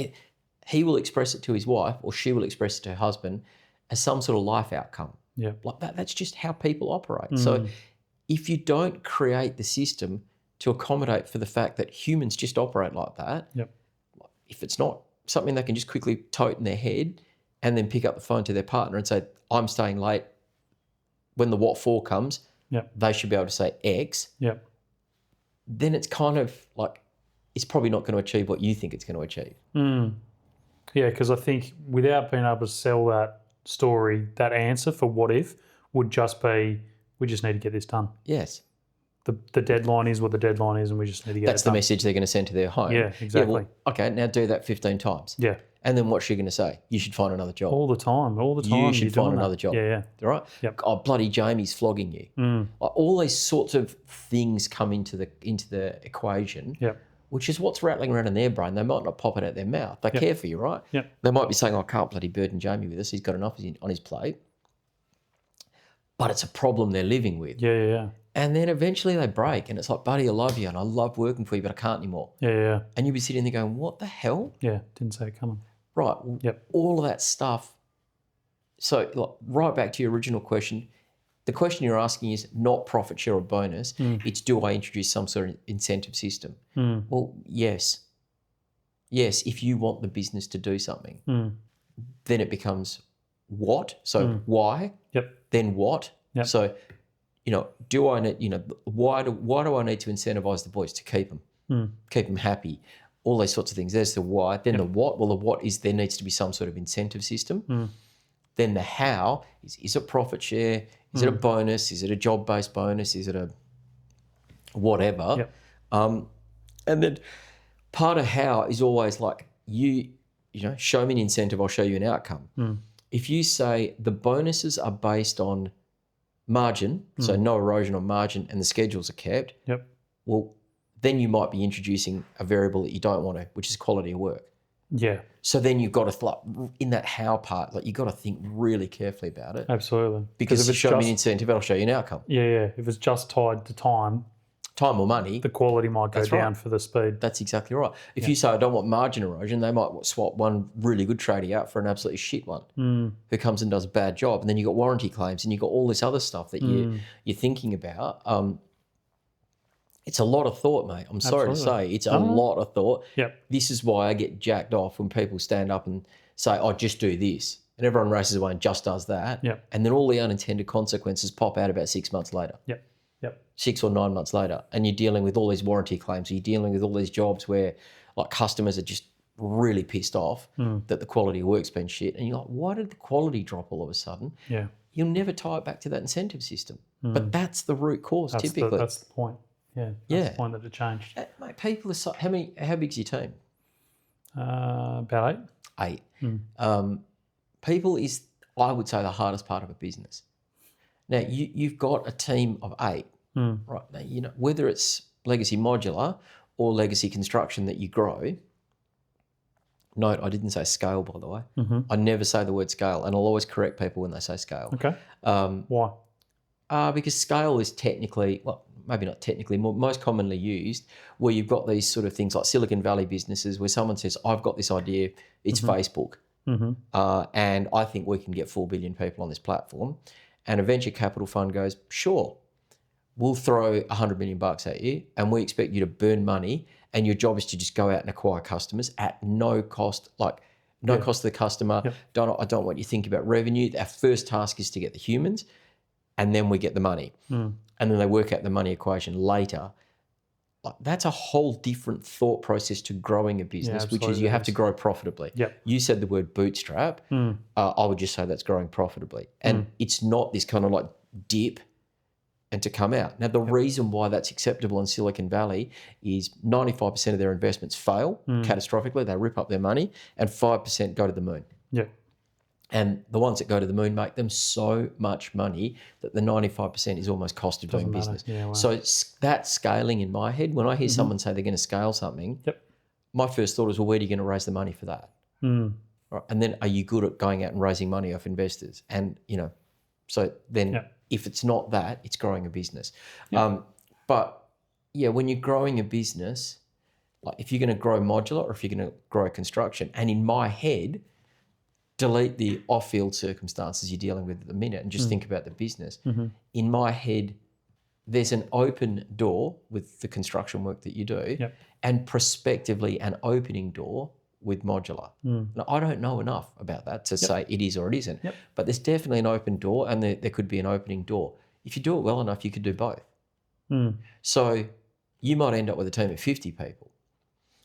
S1: he will express it to his wife, or she will express it to her husband as some sort of life outcome.
S2: Yeah.
S1: That's just how people operate. So if you don't create the system to accommodate for the fact that humans just operate like that, if it's not something they can just quickly tote in their head and then pick up the phone to their partner and say, I'm staying late, when the what for comes, they should be able to say X, then it's kind of it's probably not going to achieve what you think it's going to achieve.
S2: Yeah, because I think without being able to sell that story, that answer for what if would just be, we just need to get this done.
S1: Yes.
S2: The deadline is what the deadline is and we just need to get
S1: That's
S2: it done.
S1: the message they're going to send to their home.
S2: Yeah, exactly.
S1: Okay, now do that 15 times.
S2: Yeah.
S1: And then what's she going to say? You should find another job.
S2: All the time.
S1: You should find another job.
S2: Yeah.
S1: All right?
S2: Yep.
S1: Oh, bloody Jamie's flogging you. All these sorts of things come into the equation, which is what's rattling around in their brain. They might not pop it out their mouth. They care for you, right?
S2: Yep.
S1: They might be saying, I can't bloody burden Jamie with this. He's got enough on his plate. but it's a problem they're living with.
S2: Yeah.
S1: And then eventually they break and it's like, buddy, I love you and I love working for you, but I can't anymore.
S2: Yeah.
S1: And you'll be sitting there going, what the hell?
S2: Yeah. Didn't see it coming.
S1: Right. Well,
S2: Yep.
S1: all of that stuff. So like, right back to your original question, the question you're asking is not profit share or bonus. It's, do I introduce some sort of incentive system? Well, yes. Yes, if you want the business to do something, then it becomes what? So why?
S2: Yep.
S1: Then what?
S2: Yep.
S1: So, do I need, why do I need to incentivize the boys to keep them happy? All those sorts of things. There's the why. Then the what. Well, the what is there needs to be some sort of incentive system. Then the how is it profit share? Is it a bonus? Is it a job-based bonus? Is it a whatever?
S2: Yep.
S1: And then part of how is always like show me an incentive, I'll show you an outcome. If you say the bonuses are based on margin, so no erosion on margin, and the schedules are kept, well, then you might be introducing a variable that you don't want to, which is quality of work.
S2: Yeah.
S1: So then you've got to, in that how part, like you've got to think really carefully about it.
S2: Absolutely.
S1: Because if you show me an incentive, I'll show you an outcome.
S2: Yeah. If it's just tied to time
S1: or money,
S2: the quality might go down for the speed.
S1: That's exactly right. If you say, I don't want margin erosion, they might swap one really good tradie out for an absolutely shit one who comes and does a bad job. And then you've got warranty claims and you've got all this other stuff that you're thinking about. It's a lot of thought, mate. I'm sorry to say. It's a lot of thought.
S2: Yep.
S1: This is why I get jacked off when people stand up and say, oh, just do this. And everyone races away and just does that.
S2: Yep.
S1: And then all the unintended consequences pop out about 6 months later.
S2: Yep.
S1: 6 or 9 months later. And you're dealing with all these warranty claims. You're dealing with all these jobs where like customers are just really pissed off that the quality of work's been shit. And you're like, why did the quality drop all of a sudden?
S2: Yeah.
S1: You'll never tie it back to that incentive system. But that's the root cause typically.
S2: That's the point. Yeah. That's the point that it changed.
S1: Mate, people are how big's your team?
S2: About
S1: 8. People is, I would say, the hardest part of a business. Now, you've got a team of 8, right? Now, whether it's legacy modular or legacy construction that you grow, note, I didn't say scale, by the way. I never say the word scale, and I'll always correct people when they say scale.
S2: Okay. Why?
S1: Because scale is technically, well, maybe not technically, most commonly used, where you've got these sort of things like Silicon Valley businesses where someone says, I've got this idea, it's Facebook, and I think we can get 4 billion people on this platform. And a venture capital fund goes, sure, we'll throw $100 million at you and we expect you to burn money and your job is to just go out and acquire customers at no cost, cost to the customer. I don't want you to think about revenue. Our first task is to get the humans and then we get the money. And then they work out the money equation later. That's a whole different thought process to growing a business, which is you have to grow profitably. You said the word bootstrap. I would just say that's growing profitably. And it's not this kind of like dip and to come out. Now, the reason why that's acceptable in Silicon Valley is 95% of their investments fail catastrophically. They rip up their money and 5% go to the moon. And the ones that go to the moon make them so much money that the 95% is almost cost of doing business. So it's that scaling in my head, when I hear someone say they're going to scale something, my first thought is, well, where are you going to raise the money for that? Right. And then are you good at going out and raising money off investors? And, so then if it's not that, it's growing a business. But when you're growing a business, like if you're going to grow modular or if you're going to grow construction, and in my head, delete the off-field circumstances you're dealing with at the minute and just think about the business. In my head, there's an open door with the construction work that you do and prospectively an opening door with modular. Now, I don't know enough about that to say it is or it isn't, but there's definitely an open door and there could be an opening door. If you do it well enough, you could do both. So you might end up with a team of 50 people.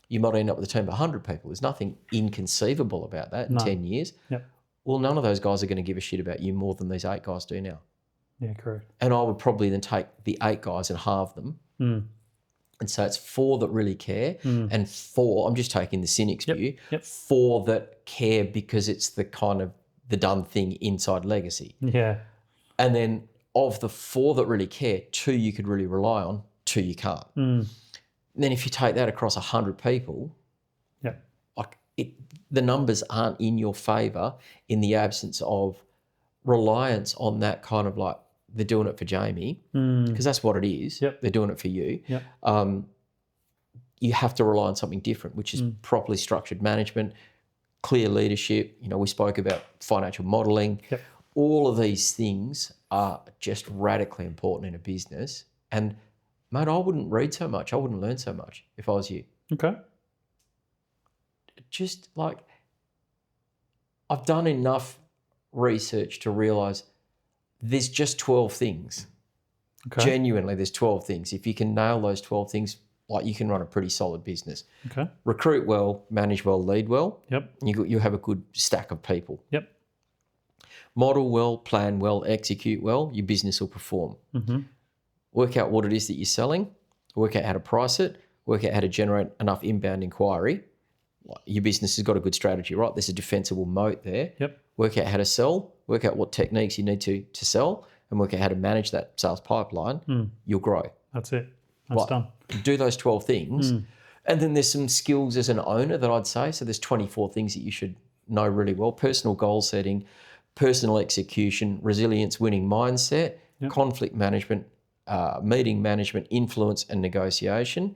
S1: You might end up with a team of 100 people. There's nothing inconceivable about that in 10 years. Well, none of those guys are going to give a shit about you more than these 8 guys do now.
S2: Yeah, correct.
S1: And I would probably then take the 8 guys and halve them. And so it's 4 that really care and 4, I'm just taking the cynic's view, 4 that care because it's the kind of the done thing inside legacy. And then of the 4 that really care, 2 you could really rely on, 2 you can't. Then if you take that across 100 people, the numbers aren't in your favour in the absence of reliance on that kind of like they're doing it for Jamie, because that's what it is.
S2: Yep.
S1: They're doing it for you.
S2: Yep.
S1: You have to rely on something different, which is properly structured management, clear leadership. You know, we spoke about financial modelling.
S2: Yep.
S1: All of these things are just radically important in a business. And, mate, I wouldn't read so much. I wouldn't learn so much if I was you.
S2: Okay.
S1: Just like, I've done enough research to realise there's just 12 things.
S2: Okay.
S1: Genuinely, there's 12 things. If you can nail those 12 things, like, you can run a pretty solid business.
S2: Okay.
S1: Recruit well, manage well, lead well.
S2: Yep.
S1: You have a good stack of people.
S2: Yep.
S1: Model well, plan well, execute well, your business will perform.
S2: Mm-hmm.
S1: Work out what it is that you're selling, work out how to price it, work out how to generate enough inbound inquiry. Your business has got a good strategy, right? There's a defensible moat there.
S2: Yep.
S1: Work out how to sell, work out what techniques you need to sell, and work out how to manage that sales pipeline. You'll grow.
S2: That's it. That's done.
S1: Do those 12 things. And then there's some skills as an owner that I'd say. So there's 24 things that you should know really well. Personal goal setting, personal execution, resilience, winning mindset, conflict management, meeting management, influence and negotiation,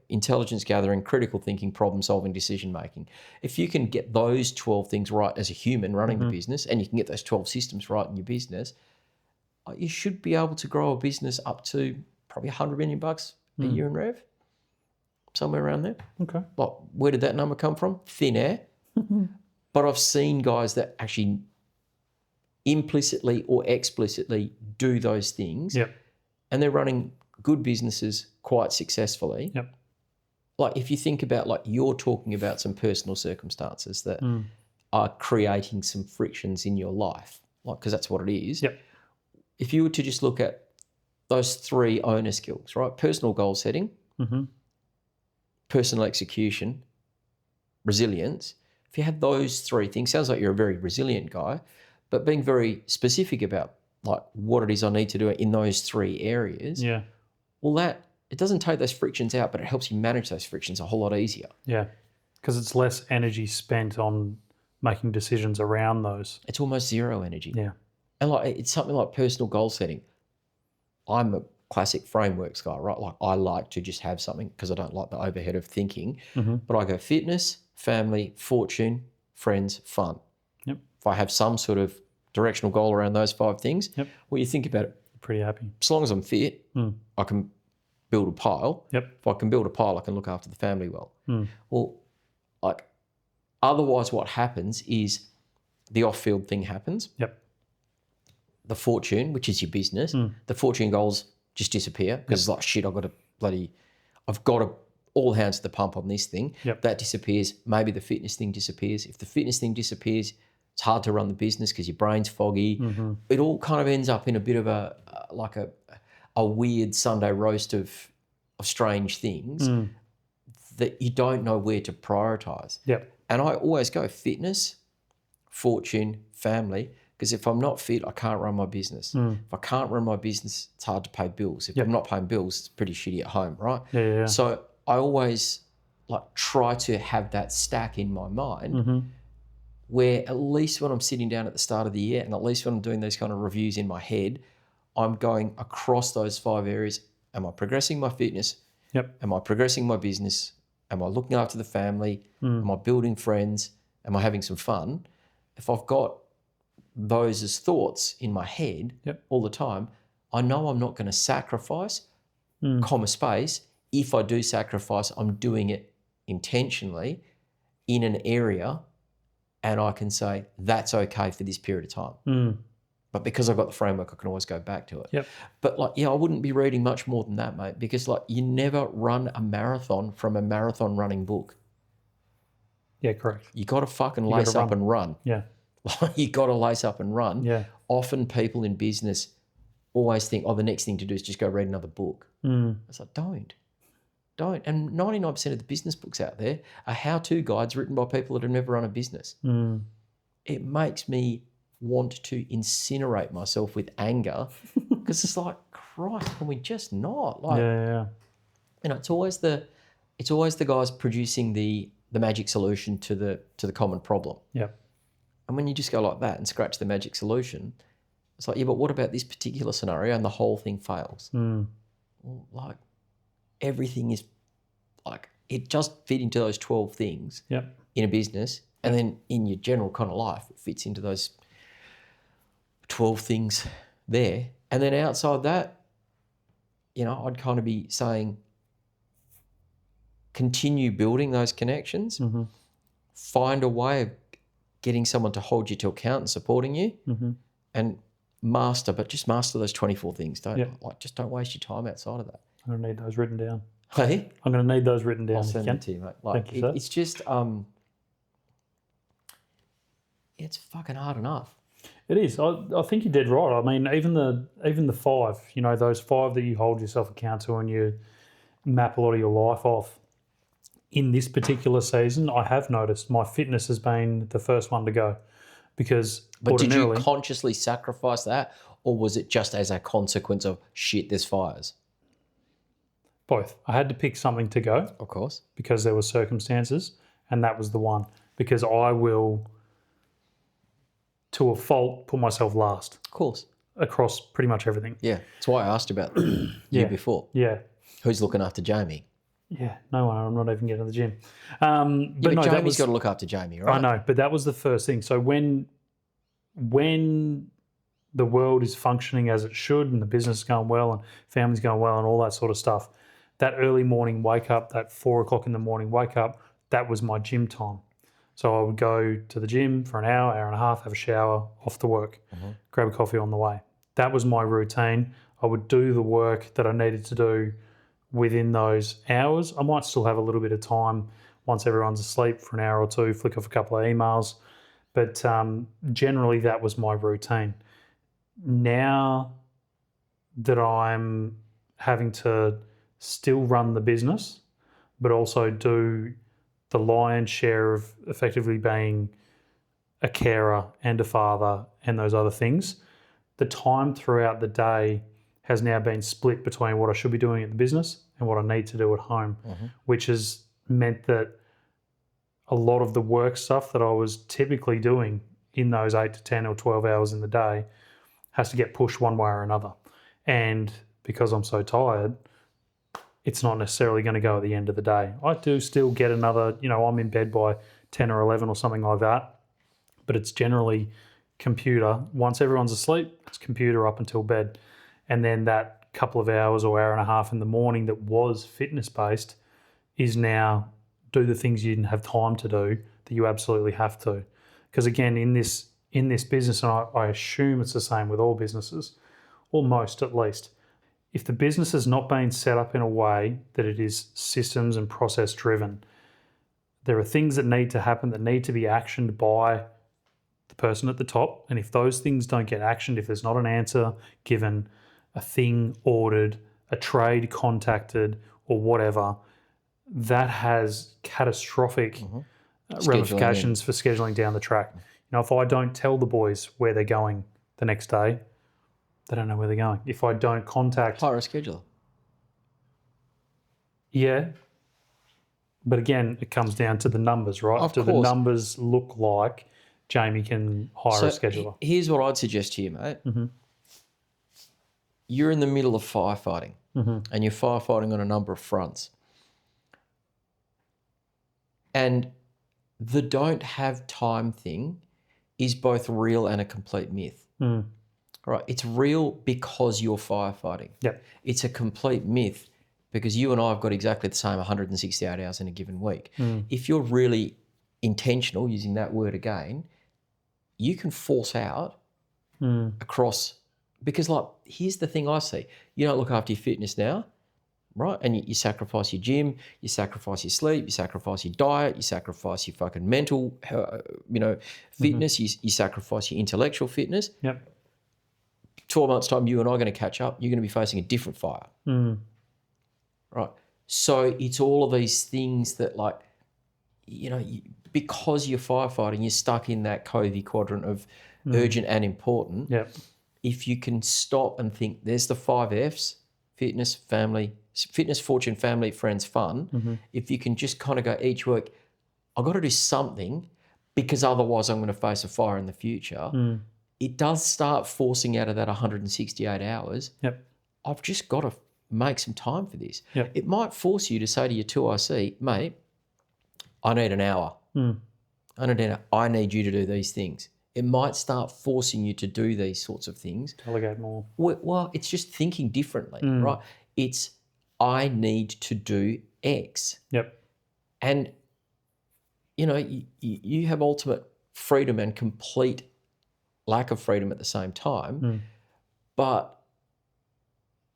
S1: intelligence gathering, critical thinking, problem solving, decision making. If you can get those 12 things right as a human running the business, and you can get those 12 systems right in your business, you should be able to grow a business up to probably $100 million a year in rev, somewhere around there.
S2: Okay.
S1: Like, where did that number come from? Thin air. But I've seen guys that actually implicitly or explicitly do those things,
S2: Yep.
S1: and they're running good businesses quite successfully.
S2: Yep.
S1: Like, if you think about, like, you're talking about some personal circumstances that are creating some frictions in your life, like, because that's what it is.
S2: Yep.
S1: If you were to just look at those 3 owner skills, right? Personal goal setting, personal execution, resilience. If you had those 3 things, sounds like you're a very resilient guy, but being very specific about, like, what it is I need to do in those 3 areas.
S2: Yeah.
S1: Well, it doesn't take those frictions out, but it helps you manage those frictions a whole lot easier.
S2: Yeah. Because it's less energy spent on making decisions around those.
S1: It's almost zero energy.
S2: Yeah.
S1: And, like, it's something like personal goal setting. I'm a classic frameworks guy, right? Like, I like to just have something because I don't like the overhead of thinking. But I go fitness, family, fortune, friends, fun.
S2: Yep.
S1: If I have some sort of directional goal around those 5 things, well, you think about it.
S2: Pretty happy.
S1: As long as I'm fit, I can build a pile.
S2: Yep.
S1: If I can build a pile, I can look after the family well. Well, like, otherwise what happens is the off-field thing happens.
S2: Yep.
S1: The fortune, which is your business, the fortune goals just disappear because it's like, shit, I've got to all hands to the pump on this thing.
S2: Yep.
S1: That disappears. Maybe the fitness thing disappears. If the fitness thing disappears, it's hard to run the business because your brain's foggy. It all kind of ends up in a bit of a weird Sunday roast of strange things that you don't know where to prioritize.
S2: Yep.
S1: And I always go fitness, fortune, family, because if I'm not fit, I can't run my business. If I can't run my business, it's hard to pay bills. If I'm not paying bills, it's pretty shitty at home, right?
S2: Yeah.
S1: So I always, like, try to have that stack in my mind where at least when I'm sitting down at the start of the year, and at least when I'm doing these kind of reviews in my head, I'm going across those 5 areas. Am I progressing my fitness?
S2: Yep.
S1: Am I progressing my business? Am I looking after the family? Am I building friends? Am I having some fun? If I've got those as thoughts in my head all the time, I know I'm not going to sacrifice, comma space. If I do sacrifice, I'm doing it intentionally in an area, and I can say that's okay for this period of time. But because I've got the framework, I can always go back to it.
S2: Yep.
S1: But, like, I wouldn't be reading much more than that, mate, because, like, you never run a marathon from a marathon running book.
S2: Yeah, correct.
S1: You got to fucking lace up and run.
S2: Yeah.
S1: You got to lace up and run.
S2: Yeah.
S1: Often people in business always think, the next thing to do is just go read another book. It's like, don't. And 99% of the business books out there are how-to guides written by people that have never run a business. It makes me want to incinerate myself with anger because it's like, Christ, can we just not? Like,
S2: Yeah.
S1: you know, it's always the guys producing the magic solution to the common problem.
S2: Yep.
S1: And when you just go like that and scratch the magic solution, It's like, yeah, but what about this particular scenario? And the whole thing fails. Well, like everything is like, it just fit into those 12 things in a business. And then in your general kind of life, it fits into those 12 things there. And then outside that, you know, I'd kind of be saying, continue building those connections, find a way of getting someone to hold you to account and supporting you, and just master those 24 things. Just don't waste your time outside of that.
S2: I'm going to need those written down.
S1: Hey?
S2: I'm going to need those written down.
S1: I'll send them to you, mate. Like,
S2: Thank you, sir.
S1: It's just, it's fucking hard enough.
S2: It is. I think you're dead right. I mean, even the 5, you know, those 5 that you hold yourself account to and you map a lot of your life off. In this particular season, I have noticed my fitness has been the first one to go because
S1: But did you consciously sacrifice that, or was it just as a consequence of shit, there's fires?
S2: Both. I had to pick something to go.
S1: Of course.
S2: Because there were circumstances, and that was the one. Because I will, to a fault, put myself last.
S1: Of course.
S2: Across pretty much everything.
S1: Yeah. That's why I asked about you before.
S2: Yeah.
S1: Who's looking after Jamie?
S2: Yeah, no one. I'm not even getting to the gym.
S1: But no, Jamie's got to look after Jamie, right?
S2: I know, but that was the first thing. So when the world is functioning as it should and the business is going well and family's going well and all that sort of stuff, that early morning wake up, that 4 o'clock in the morning wake up, that was my gym time. So I would go to the gym for an hour, hour and a half, have a shower, off to work, grab a coffee on the way. That was my routine. I would do the work that I needed to do within those hours. I might still have a little bit of time once everyone's asleep for an hour or two, flick off a couple of emails. But generally that was my routine. Now that I'm having to still run the business, but also do the lion's share of effectively being a carer and a father and those other things, the time throughout the day has now been split between what I should be doing at the business and what I need to do at home, which has meant that a lot of the work stuff that I was typically doing in those 8 to 10 or 12 hours in the day has to get pushed one way or another. And because I'm so tired, it's not necessarily going to go at the end of the day. I do still get another, you know, I'm in bed by 10 or 11 or something like that, but it's generally computer. Once everyone's asleep, it's computer up until bed. And then that couple of hours or hour and a half in the morning that was fitness-based is now do the things you didn't have time to do that you absolutely have to. Because again, in this business, and I assume it's the same with all businesses, or most at least, if the business has not been set up in a way that it is systems and process driven, there are things that need to happen that need to be actioned by the person at the top. And if those things don't get actioned, if there's not an answer given, a thing ordered, a trade contacted, or whatever, that has catastrophic ramifications for scheduling down the track. You know, if I don't tell the boys where they're going the next day, they don't know where they're going. If I don't contact...
S1: Hire a scheduler.
S2: Yeah. But again, it comes down to the numbers, right?
S1: Of
S2: Do
S1: course.
S2: the numbers look like Jamie can hire a scheduler?
S1: Here's what I'd suggest to you, mate. You're in the middle of firefighting, and you're firefighting on a number of fronts. And the don't have time thing is both real and a complete myth. Right? It's real because you're firefighting.
S2: Yep.
S1: It's a complete myth because you and I have got exactly the same 168 hours in a given week. If you're really intentional, using that word again, you can force out across, because like, here's the thing I see. You don't look after your fitness now, right? And you sacrifice your gym, you sacrifice your sleep, you sacrifice your diet, you sacrifice your fucking mental, fitness, you sacrifice your intellectual fitness.
S2: Yep.
S1: 12 months' time, you and I are going to catch up. You're going to be facing a different fire. Right. So it's all of these things that, like, you know, because you're firefighting, you're stuck in that Covey quadrant of urgent and important.
S2: Yep.
S1: If you can stop and think, there's the 5 F's, fitness, fortune, family, friends, fun. If you can just kind of go each week, I've got to do something because otherwise I'm going to face a fire in the future. it does start forcing out of that 168 hours.
S2: Yep.
S1: I've just got to make some time for this.
S2: Yep.
S1: It might force you to say to your 2IC, mate, I need an hour. I need you to do these things. It might start forcing you to do these sorts of things.
S2: Delegate more.
S1: Well, it's just thinking differently, right? It's, I need to do X.
S2: Yep.
S1: And, you know, you have ultimate freedom and complete lack of freedom at the same time. But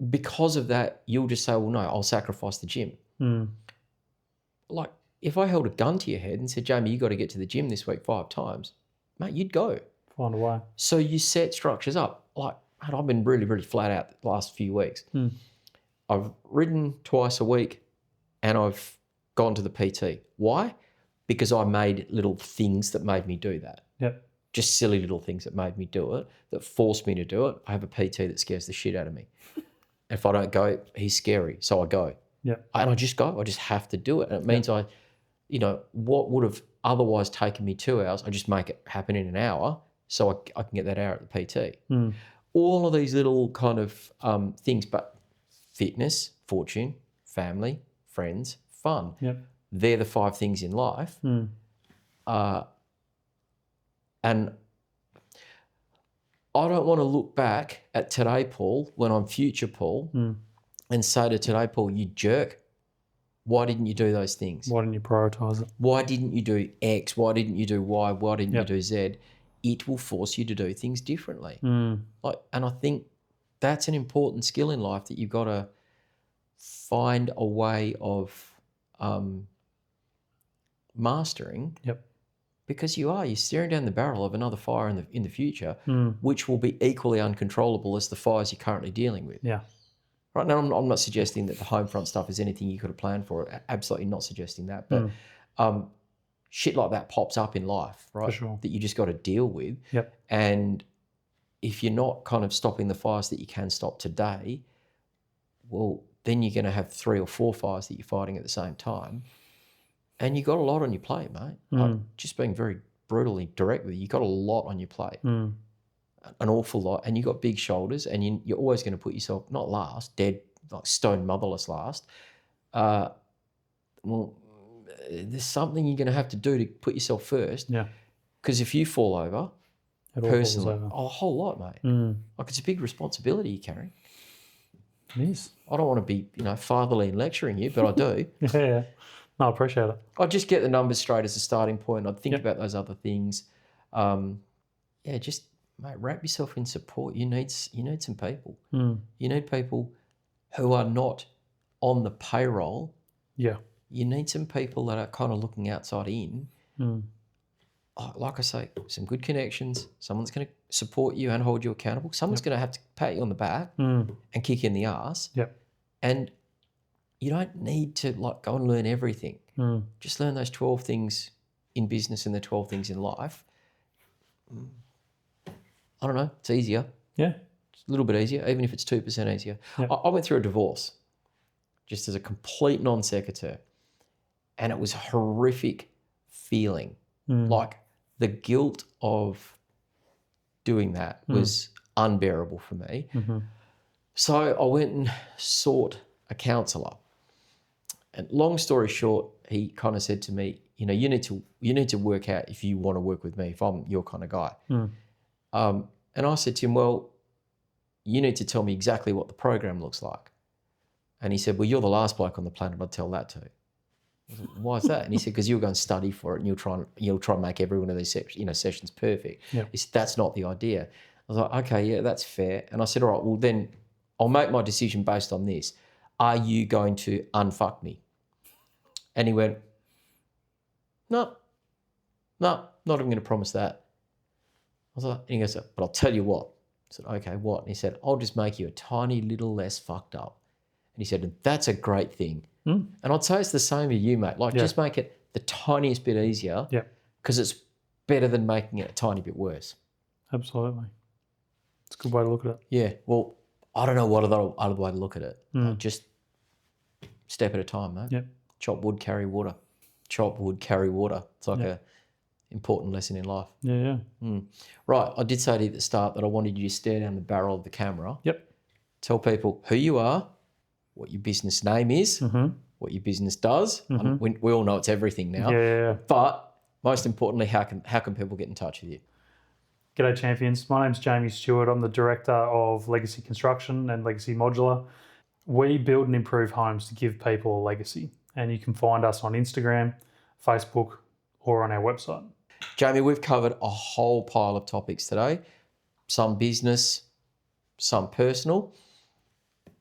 S1: because of that, you'll just say, well, no, I'll sacrifice the gym. Like, if I held a gun to your head and said, Jamie, you got to get to the gym this week 5 times, mate, you'd go.
S2: Find a way.
S1: So you set structures up. Like, mate, I've been really, really flat out the last few weeks. I've ridden twice a week and I've gone to the PT. Why? Because I made little things that made me do that.
S2: Yep.
S1: Just silly little things that made me do it, that forced me to do it. I have a PT that scares the shit out of me. If I don't go, he's scary, so I go.
S2: Yep.
S1: And I just go. I just have to do it. And it means what would have otherwise taken me 2 hours, I just make it happen in an hour so I can get that hour at the PT. All of these little kind of things, but fitness, fortune, family, friends, fun.
S2: Yep.
S1: They're the 5 things in life. And I don't want to look back at today, Paul, when I'm future Paul, and say to today, Paul, you jerk, why didn't you do those things?
S2: Why didn't you prioritise it?
S1: Why didn't you do X? Why didn't you do Y? Why didn't you do Z? It will force you to do things differently. And I think that's an important skill in life, that you've got to find a way of mastering.
S2: Yep.
S1: Because you're staring down the barrel of another fire in the future, which will be equally uncontrollable as the fires you're currently dealing with.
S2: Yeah.
S1: Right now, I'm not suggesting that the home front stuff is anything you could have planned for. Absolutely not suggesting that. But shit like that pops up in life, right?
S2: For sure.
S1: That you just got to deal with.
S2: Yep.
S1: And if you're not kind of stopping the fires that you can stop today, well, then you're going to have 3 or 4 fires that you're fighting at the same time. And you got a lot on your plate, mate. I'm just being very brutally direct with you. You got a lot on your plate, an awful lot, and you got big shoulders, and you're always going to put yourself not last, dead, like stone motherless last. Well, there's something you're going to have to do to put yourself first.
S2: Yeah.
S1: Because if you fall over,
S2: It all
S1: personally,
S2: falls over.
S1: a whole lot, mate. Like, it's a big responsibility you're carrying.
S2: It is.
S1: I don't want to be, fatherly and lecturing you, but I do.
S2: Yeah. No, I appreciate it.
S1: I'd just get the numbers straight as a starting point. I'd think about those other things. Just, mate, wrap yourself in support. You need some people. You need people who are not on the payroll.
S2: Yeah.
S1: You need some people that are kind of looking outside in. Like I say, some good connections. Someone's going to support you and hold you accountable. Someone's going to have to pat you on the back and kick you in the ass.
S2: Yep.
S1: And you don't need to go and learn everything. Just learn those 12 things in business and the 12 things in life. I don't know. It's easier.
S2: Yeah.
S1: It's a little bit easier, even if it's 2% easier.
S2: Yep.
S1: I went through a divorce just as a complete non sequitur, and it was a horrific feeling. Like, the guilt of doing that was unbearable for me. So I went and sought a counsellor. And long story short, he kind of said to me, you need to work out if you want to work with me, if I'm your kind of guy. And I said to him, well, you need to tell me exactly what the program looks like. And he said, well, you're the last bloke on the planet I'd tell that to. I said, why is that? And he said, because you'll go and study for it, and you'll try and make every one of these sessions perfect.
S2: Yep.
S1: He said, that's not the idea. I was like, okay, yeah, that's fair. And I said, all right, well then I'll make my decision based on this. Are you going to unfuck me? And he went, no, not even going to promise that. I was like, and he goes, but I'll tell you what. I said, okay, what? And he said, I'll just make you a tiny little less fucked up. And he said, and that's a great thing. And I'd say it's the same with you, mate. Just make it the tiniest bit easier, because it's better than making it a tiny bit worse.
S2: Absolutely. It's a good way to look at it.
S1: Yeah, well, I don't know what other way to look at it. Just step at a time, mate.
S2: Yep.
S1: Chop wood, carry water. Chop wood, carry water. It's like important lesson in life.
S2: Yeah.
S1: Right, I did say to you at the start that I wanted you to stare down the barrel of the camera.
S2: Yep.
S1: Tell people who you are, what your business name is, what your business does. We all know it's everything now.
S2: Yeah.
S1: But most importantly, how can people get in touch with you?
S2: G'day, champions. My name's Jamie Stewart. I'm the director of Legacy Construction and Legacy Modular. We build and improve homes to give people a legacy, and you can find us on Instagram, Facebook, or on our website.
S1: Jamie, we've covered a whole pile of topics today, some business, some personal.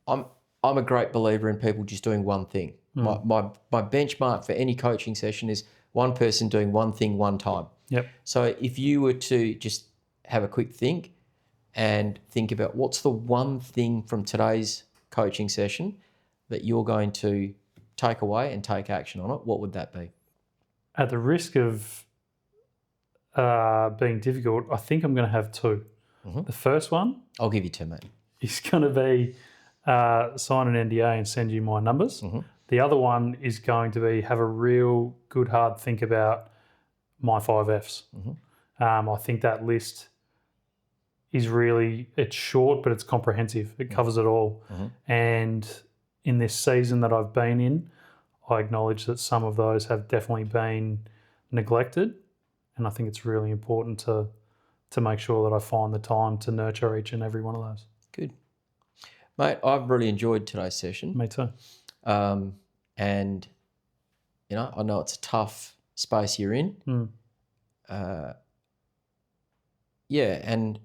S1: I'm a great believer in people just doing one thing. My benchmark for any coaching session is one person doing one thing one time.
S2: Yep.
S1: So if you were to just have a quick think and think about what's the one thing from today's coaching session that you're going to take away and take action on it, what would that be?
S2: At the risk of being difficult, I think I'm going to have two. The first one
S1: I'll give you two, mate.
S2: is going to be sign an NDA and send you my numbers. The other one is going to be have a real good hard think about my 5 Fs. I think that list is really, it's short, but it's comprehensive. It covers it all. And in this season that I've been in, I acknowledge that some of those have definitely been neglected. And I think it's really important to make sure that I find the time to nurture each and every one of those.
S1: Good. Mate, I've really enjoyed today's session.
S2: Me too.
S1: And, you know, I know it's a tough space you're in. Yeah, and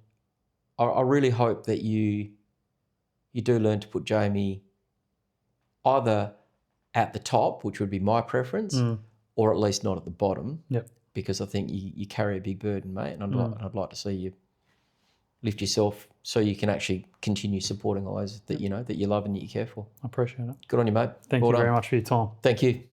S1: I really hope that you do learn to put Jamie either at the top, which would be my preference, or at least not at the bottom.
S2: Yep.
S1: Because I think you carry a big burden, mate, and I'd like to see you lift yourself so you can actually continue supporting those that you know that you love and that you care for.
S2: I appreciate it.
S1: Good on you, mate.
S2: Thank you very much for your time.
S1: Thank you.